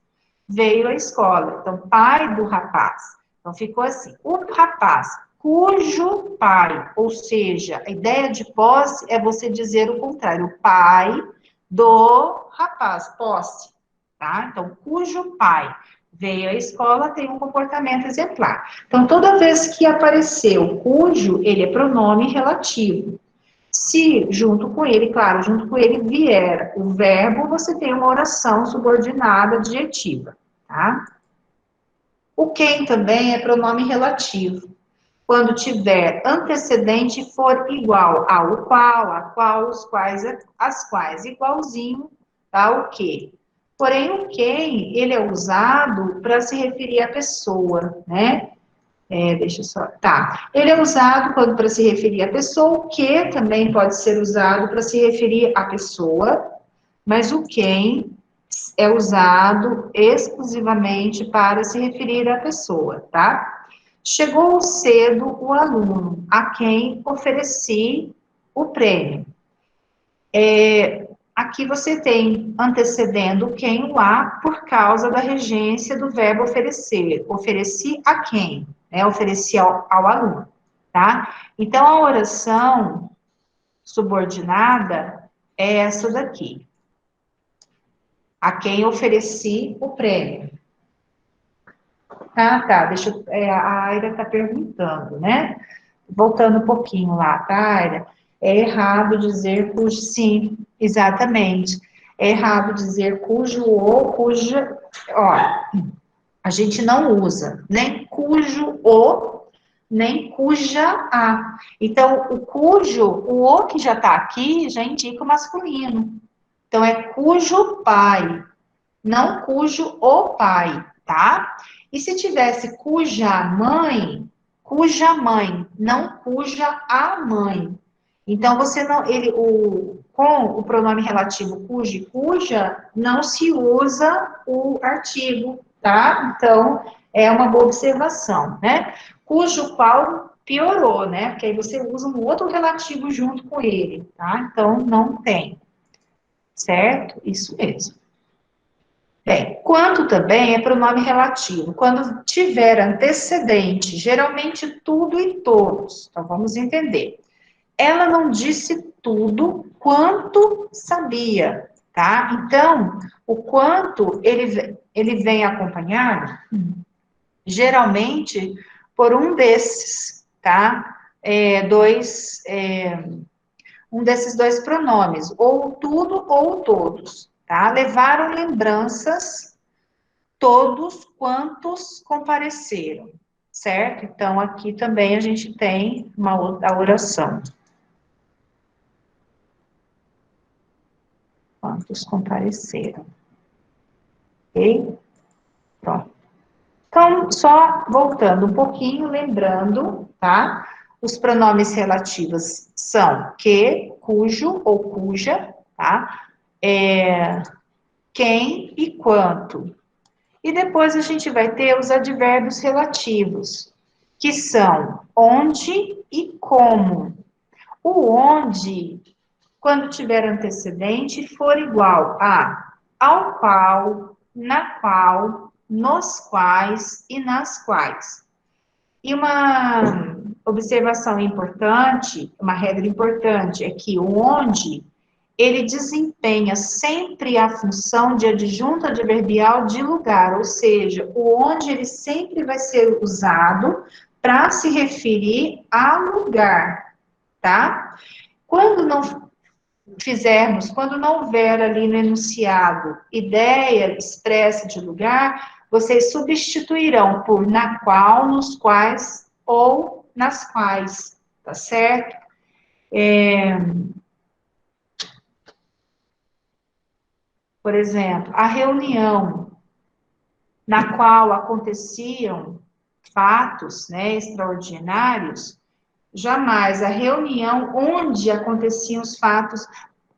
veio à escola. Então, pai do rapaz. Então, ficou assim. O rapaz cujo pai, ou seja, a ideia de posse é você dizer o contrário, o pai do rapaz, posse, tá? Então, cujo pai veio à escola tem um comportamento exemplar. Então, toda vez que aparecer o cujo, ele é pronome relativo. Se junto com ele, claro, junto com ele vier o verbo, você tem uma oração subordinada adjetiva, tá? O quem também é pronome relativo. Quando tiver antecedente e for igual ao qual, a qual, os quais, as quais, igualzinho ao que. Porém, o quem, ele é usado para se referir à pessoa, né? Deixa eu só, tá. Ele é usado quando para se referir à pessoa, o que também pode ser usado para se referir à pessoa, mas o quem é usado exclusivamente para se referir à pessoa, tá? Chegou cedo o aluno, a quem ofereci o prêmio. Aqui você tem antecedendo quem o a por causa da regência do verbo oferecer. Ofereci a quem? Ofereci ao aluno, tá? Então, a oração subordinada é essa daqui. A quem ofereci o prêmio. Tá, deixa eu, a Aira tá perguntando, né? Voltando um pouquinho lá, tá, Aira? É errado dizer cujo, sim, exatamente. É errado dizer cujo ou cuja, ó, a gente não usa nem cujo ou, nem cuja a. Então, o cujo, o que já está aqui, já indica o masculino. Então, é cujo pai, não cujo o pai, tá? E se tivesse cuja mãe, não cuja a mãe. Então, você não, com o pronome relativo cujo e cuja, não se usa o artigo, tá? Então, é uma boa observação, né? Cujo qual piorou, né? Porque aí você usa um outro relativo junto com ele, tá? Então, não tem. Certo? Isso mesmo. Bem, quanto também é pronome relativo. Quando tiver antecedente, geralmente tudo e todos. Então, vamos entender. Ela não disse tudo quanto sabia, tá? Então, o quanto, ele vem acompanhado, geralmente, por um desses, tá? Um desses dois pronomes, ou tudo ou todos, tá? Levaram lembranças todos quantos compareceram, certo? Então, aqui também a gente tem uma outra oração. Quantos compareceram. Ok? Pronto. Então, só voltando um pouquinho, lembrando, tá? Os pronomes relativos são que, cujo ou cuja, tá? Quem e quanto. E depois a gente vai ter os advérbios relativos, que são onde e como. O onde, quando tiver antecedente, for igual a ao qual, na qual, nos quais e nas quais. E uma observação importante, uma regra importante, é que o onde, ele desempenha sempre a função de adjunto adverbial de lugar, ou seja, o onde ele sempre vai ser usado para se referir a lugar, tá? Quando não houver ali no enunciado ideia expressa de lugar, vocês substituirão por na qual, nos quais ou nas quais, tá certo? Por exemplo, a reunião na qual aconteciam fatos, né, extraordinários, jamais a reunião onde aconteciam os fatos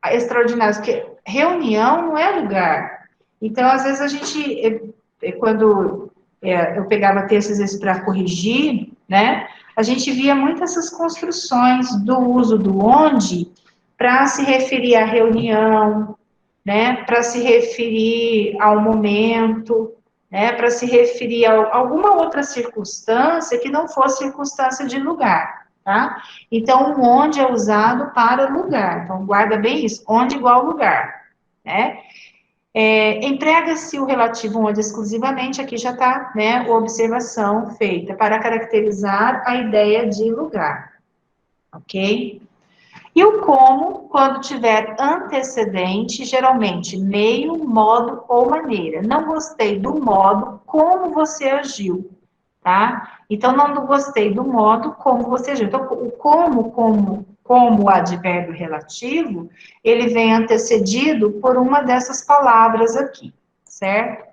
extraordinários, porque reunião não é lugar. Então, às vezes a gente, quando eu pegava textos para corrigir, né, a gente via muitas essas construções do uso do onde para se referir à reunião, né, para se referir ao momento, né, para se referir a alguma outra circunstância que não fosse circunstância de lugar, tá? Então, o onde é usado para lugar, então guarda bem isso, onde igual lugar, né? Emprega-se o relativo onde exclusivamente, aqui já está, né, a observação feita para caracterizar a ideia de lugar, ok? E o como, quando tiver antecedente, geralmente meio, modo ou maneira. Não gostei do modo como você agiu, tá? Então, não gostei do modo como você agiu. Então, o como advérbio relativo, ele vem antecedido por uma dessas palavras aqui, certo?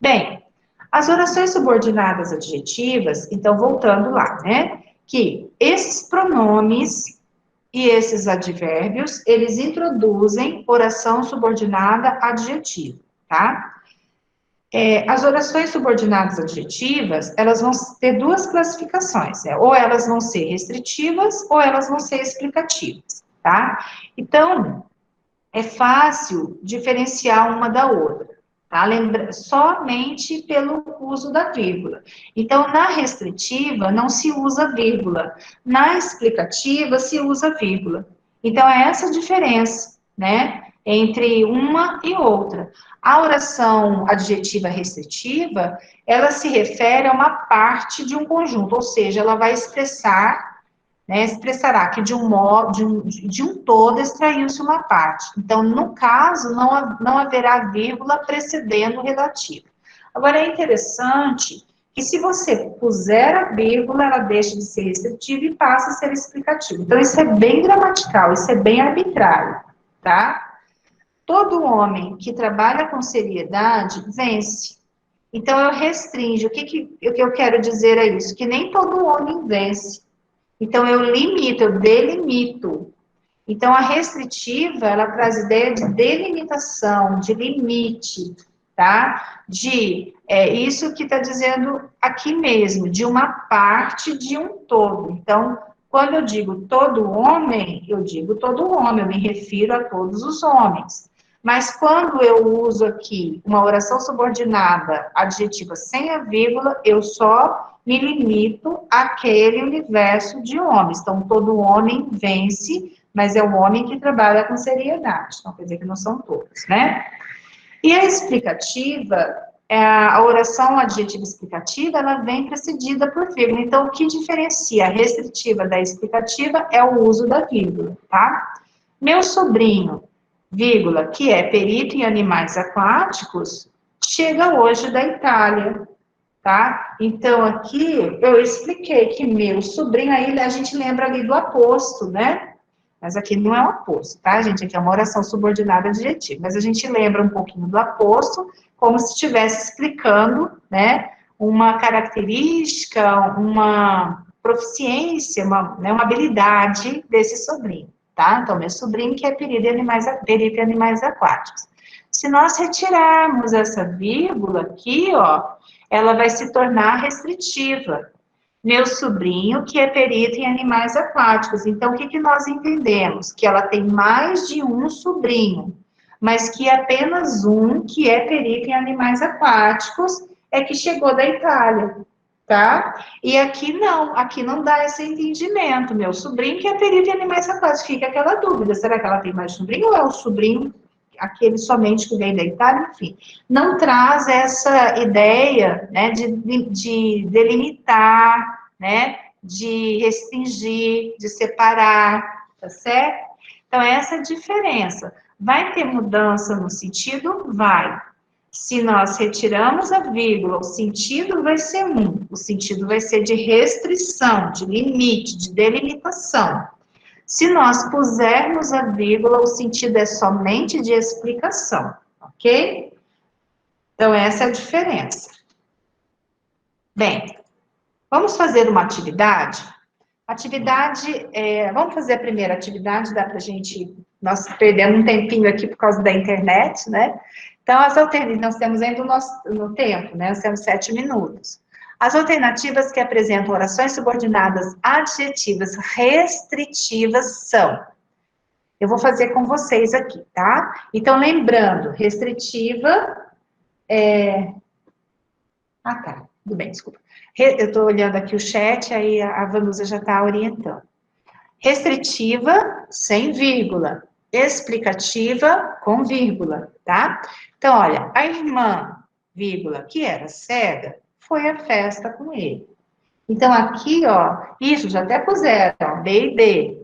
Bem, as orações subordinadas adjetivas, então, voltando lá, né? Que esses pronomes e esses advérbios, eles introduzem oração subordinada adjetiva, tá? As orações subordinadas adjetivas, elas vão ter duas classificações, né? Ou elas vão ser restritivas, ou elas vão ser explicativas, tá? Então, é fácil diferenciar uma da outra, tá? Somente pelo uso da vírgula. Então, na restritiva, não se usa vírgula. Na explicativa, se usa vírgula. Então, é essa a diferença, né? Entre uma e outra. A oração adjetiva restritiva, ela se refere a uma parte de um conjunto, ou seja, ela vai expressar, né, expressará que de um todo extraiu-se uma parte. Então, no caso, não haverá vírgula precedendo o relativo. Agora, é interessante que se você puser a vírgula, ela deixa de ser restritiva e passa a ser explicativa. Então, isso é bem gramatical, isso é bem arbitrário, tá? Todo homem que trabalha com seriedade vence. Então, eu restringo. O que eu quero dizer é isso? Que nem todo homem vence. Então, eu limito, eu delimito. Então, a restritiva, ela traz ideia de delimitação, de limite, tá? Isso que está dizendo aqui mesmo, de uma parte de um todo. Então, quando eu digo todo homem, eu digo todo homem, eu me refiro a todos os homens. Mas quando eu uso aqui uma oração subordinada adjetiva sem a vírgula, eu só me limito àquele universo de homens. Então, todo homem vence, mas é o homem que trabalha com seriedade. Então, quer dizer que não são todos, né? E a explicativa, a oração adjetiva explicativa, ela vem precedida por vírgula. Então, o que diferencia a restritiva da explicativa é o uso da vírgula, tá? Meu sobrinho, vírgula, que é perito em animais aquáticos, chega hoje da Itália, tá? Então, aqui eu expliquei que meu sobrinho, aí a gente lembra ali do aposto, né? Mas aqui não é um aposto, tá, gente? Aqui é uma oração subordinada adjetiva. Mas a gente lembra um pouquinho do aposto, como se estivesse explicando, né, uma característica, uma proficiência, uma habilidade desse sobrinho, tá? Então, meu sobrinho que é perito em animais aquáticos. Se nós retirarmos essa vírgula aqui, ó, ela vai se tornar restritiva. Meu sobrinho, que é perito em animais aquáticos. Então, o que nós entendemos? Que ela tem mais de um sobrinho, mas que apenas um, que é perito em animais aquáticos, é que chegou da Itália, tá? E aqui não dá esse entendimento. Meu sobrinho, que é perito em animais aquáticos, fica aquela dúvida, será que ela tem mais sobrinho ou é o sobrinho, aquele somente que vem da Itália? Enfim, não traz essa ideia, né, de delimitar, né, de restringir, de separar, tá certo? Então, essa é a diferença. Vai ter mudança no sentido? Vai. Se nós retiramos a vírgula, o sentido vai ser o sentido vai ser de restrição, de limite, de delimitação. Se nós pusermos a vírgula, o sentido é somente de explicação, ok? Então, essa é a diferença. Bem, vamos fazer uma atividade? Vamos fazer a primeira atividade, dá pra gente, nós perdemos um tempinho aqui por causa da internet, né? Então, as alternativas, nós temos ainda no tempo, né? Nós temos 7 minutos. As alternativas que apresentam orações subordinadas adjetivas restritivas são... Eu vou fazer com vocês aqui, tá? Então, lembrando, restritiva... tá, tudo bem, desculpa. Eu estou olhando aqui o chat, aí a Vanusa já está orientando. Restritiva, sem vírgula. Explicativa, com vírgula, tá? Então, olha, a irmã, vírgula, que era cega, foi à festa com ele. Então, aqui, ó, isso, já até puseram, ó, B e D,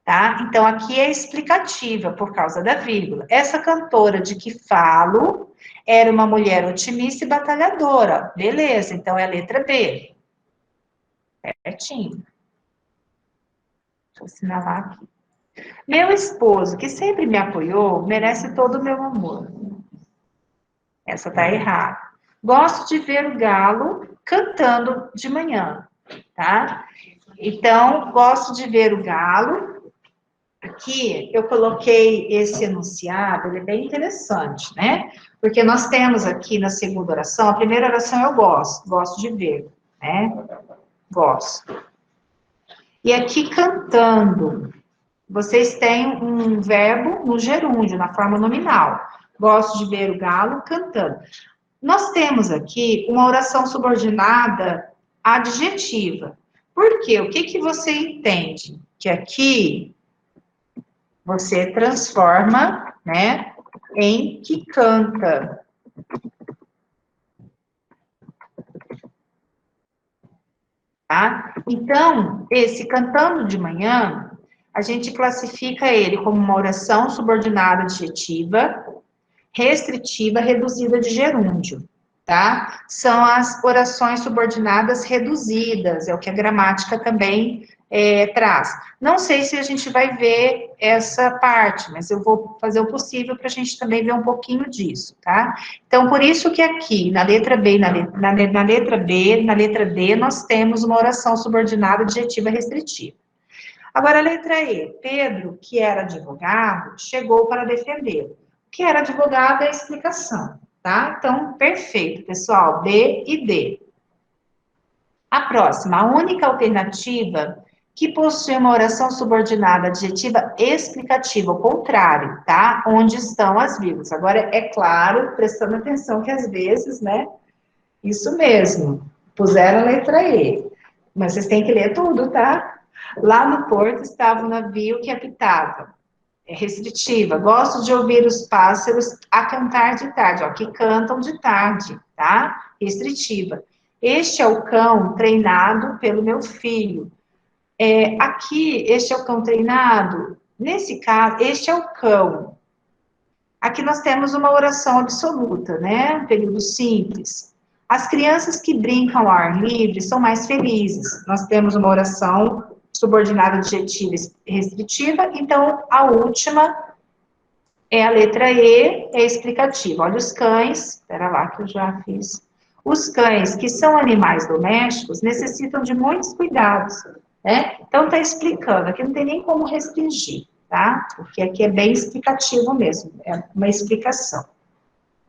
tá? Então, aqui é explicativa, por causa da vírgula. Essa cantora de que falo era uma mulher otimista e batalhadora. Beleza, então é a letra B. Certinho. Deixa eu assinalar aqui. Meu esposo, que sempre me apoiou, merece todo o meu amor. Essa tá errada. Gosto de ver o galo cantando de manhã, tá? Então, gosto de ver o galo. Aqui, eu coloquei esse enunciado, ele é bem interessante, né? Porque nós temos aqui na segunda oração, a primeira oração eu gosto de ver, né? Gosto. E aqui, cantando, vocês têm um verbo no gerúndio, na forma nominal. Gosto de ver o galo cantando. Nós temos aqui uma oração subordinada adjetiva. Por quê? O que você entende? Que aqui você transforma, né, em que canta. Tá? Então, esse cantando de manhã, a gente classifica ele como uma oração subordinada adjetiva, restritiva, reduzida de gerúndio, tá? São as orações subordinadas reduzidas, é o que a gramática também traz. Não sei se a gente vai ver essa parte, mas eu vou fazer o possível para a gente também ver um pouquinho disso, tá? Então, por isso que aqui, na letra B, na letra D, nós temos uma oração subordinada adjetiva restritiva. Agora, a letra E, Pedro, que era advogado, chegou para defendê-lo. O que era advogado é a explicação, tá? Então, perfeito, pessoal, B e D. A próxima, a única alternativa que possui uma oração subordinada adjetiva explicativa, ao contrário, tá? Onde estão as vírgulas. Agora, é claro, prestando atenção que às vezes, né? Isso mesmo, puseram a letra E. Mas vocês têm que ler tudo, tá? Lá no porto estava um navio que apitava. É restritiva. Gosto de ouvir os pássaros a cantar de tarde, ó, que cantam de tarde, tá? Restritiva. Este é o cão treinado pelo meu filho. Aqui, este é o cão treinado. Nesse caso, este é o cão. Aqui nós temos uma oração absoluta, né? Um período simples. As crianças que brincam ao ar livre são mais felizes. Nós temos uma oração subordinada adjetiva restritiva, então a última é a letra E, é explicativa. Olha os cães, espera lá que eu já fiz. Os cães, que são animais domésticos, necessitam de muitos cuidados, né? Então está explicando, aqui não tem nem como restringir, tá? Porque aqui é bem explicativo mesmo, é uma explicação.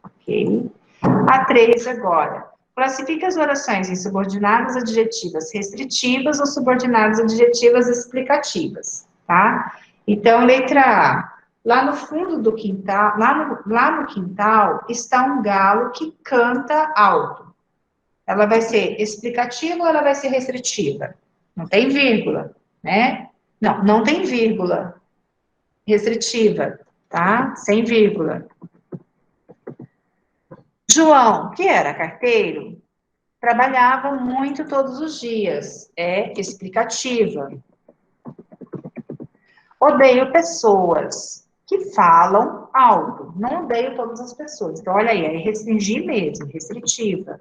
Ok? A 3 agora. Classifica as orações em subordinadas adjetivas restritivas ou subordinadas adjetivas explicativas, tá? Então, letra A. Lá no fundo do quintal, lá no quintal, está um galo que canta alto. Ela vai ser explicativa ou ela vai ser restritiva? Não tem vírgula, né? Não, não tem vírgula. Restritiva, tá? Sem vírgula. João, que era carteiro, trabalhava muito todos os dias. É explicativa. Odeio pessoas que falam alto. Não odeio todas as pessoas. Então, olha aí, é restringir mesmo, restritiva.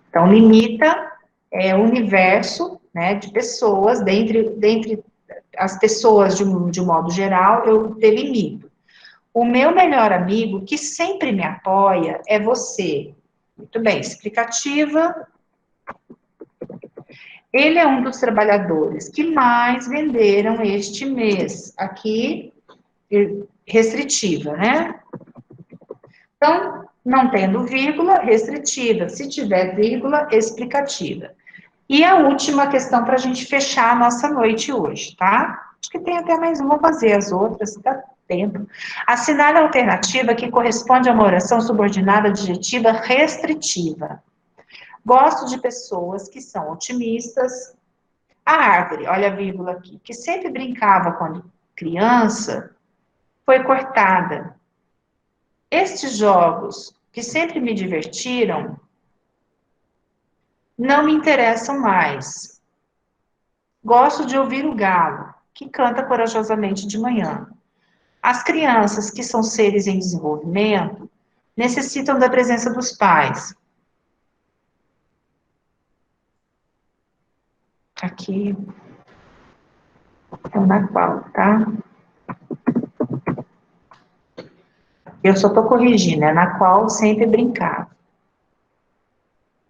Então, limita o universo, né, de pessoas, dentre as pessoas de um modo geral, eu delimito. O meu melhor amigo, que sempre me apoia, é você. Muito bem, explicativa. Ele é um dos trabalhadores que mais venderam este mês. Aqui, restritiva, né? Então, não tendo vírgula, restritiva. Se tiver vírgula, explicativa. E a última questão para a gente fechar a nossa noite hoje, tá? Acho que tem até mais uma, vou fazer as outras, tá? Tempo. Assinale a alternativa que corresponde a uma oração subordinada adjetiva restritiva. Gosto de pessoas que são otimistas. A árvore, olha a vírgula aqui, que sempre brincava quando criança, foi cortada. Estes jogos, que sempre me divertiram, não me interessam mais. Gosto de ouvir o galo, que canta corajosamente de manhã. As crianças, que são seres em desenvolvimento, necessitam da presença dos pais. Aqui é na qual, tá? Eu só estou corrigindo, é na qual sempre brincava.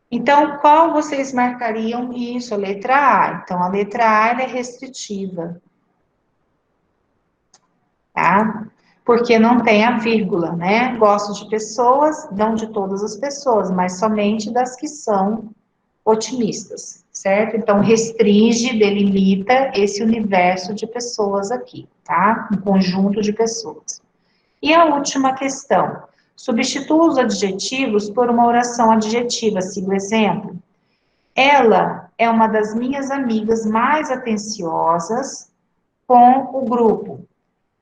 Então, qual vocês marcariam isso? A letra A. Então, a letra A ela é restritiva. Tá? Porque não tem a vírgula, né? Gosto de pessoas, não de todas as pessoas, mas somente das que são otimistas, certo? Então, restringe, delimita esse universo de pessoas aqui, tá? Um conjunto de pessoas. E a última questão. Substitua os adjetivos por uma oração adjetiva, siga o exemplo. Ela é uma das minhas amigas mais atenciosas com o grupo.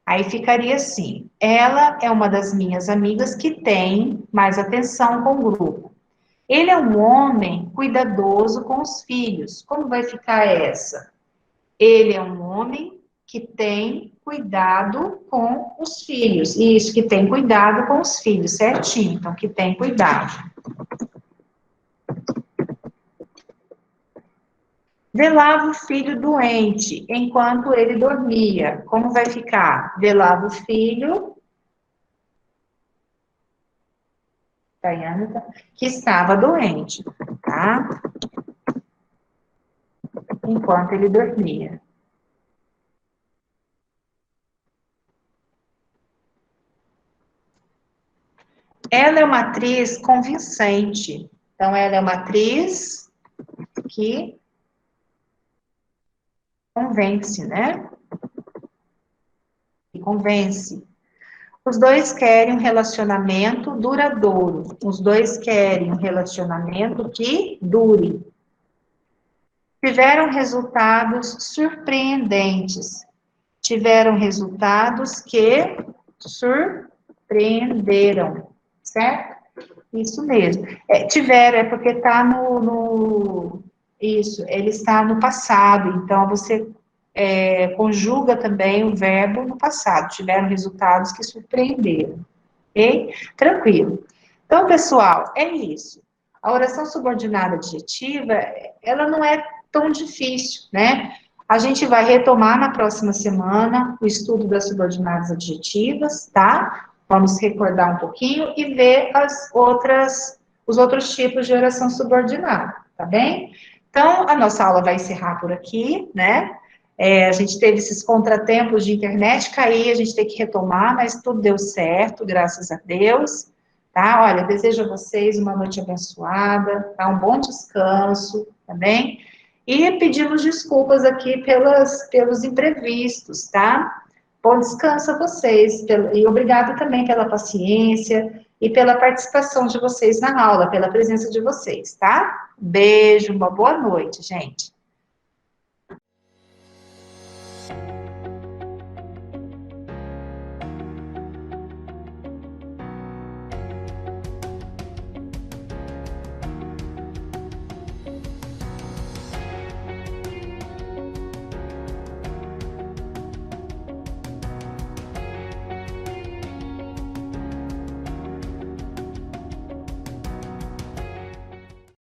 Aí ficaria assim, ela é uma das minhas amigas que tem mais atenção com o grupo. Ele é um homem cuidadoso com os filhos. Como vai ficar essa? Ele é um homem que tem cuidado com os filhos. Isso, que tem cuidado com os filhos, certinho. Então, que tem cuidado. Velava o filho doente enquanto ele dormia. Como vai ficar? Velava o filho, que estava doente, tá? Enquanto ele dormia. Ela é uma atriz convincente. Então, ela é uma atriz que convence, né? Que convence. Os dois querem um relacionamento duradouro. Os dois querem um relacionamento que dure. Tiveram resultados surpreendentes. Tiveram resultados que surpreenderam, certo? Isso mesmo. Tiveram, é porque está Isso, ele está no passado, então você conjuga também o verbo no passado. Tiveram resultados que surpreenderam, ok? Tranquilo. Então, pessoal, é isso. A oração subordinada adjetiva, ela não é tão difícil, né? A gente vai retomar na próxima semana o estudo das subordinadas adjetivas, tá? Vamos recordar um pouquinho e ver os outros tipos de oração subordinada, tá bem? Então, a nossa aula vai encerrar por aqui, né? A gente teve esses contratempos de internet cair, a gente tem que retomar, mas tudo deu certo, graças a Deus, tá? Olha, desejo a vocês uma noite abençoada, tá? Um bom descanso, tá bem? E pedimos desculpas aqui pelos imprevistos, tá? Bom descanso a vocês, e obrigado também pela paciência e pela participação de vocês na aula, pela presença de vocês, tá? Beijo, uma boa noite, gente.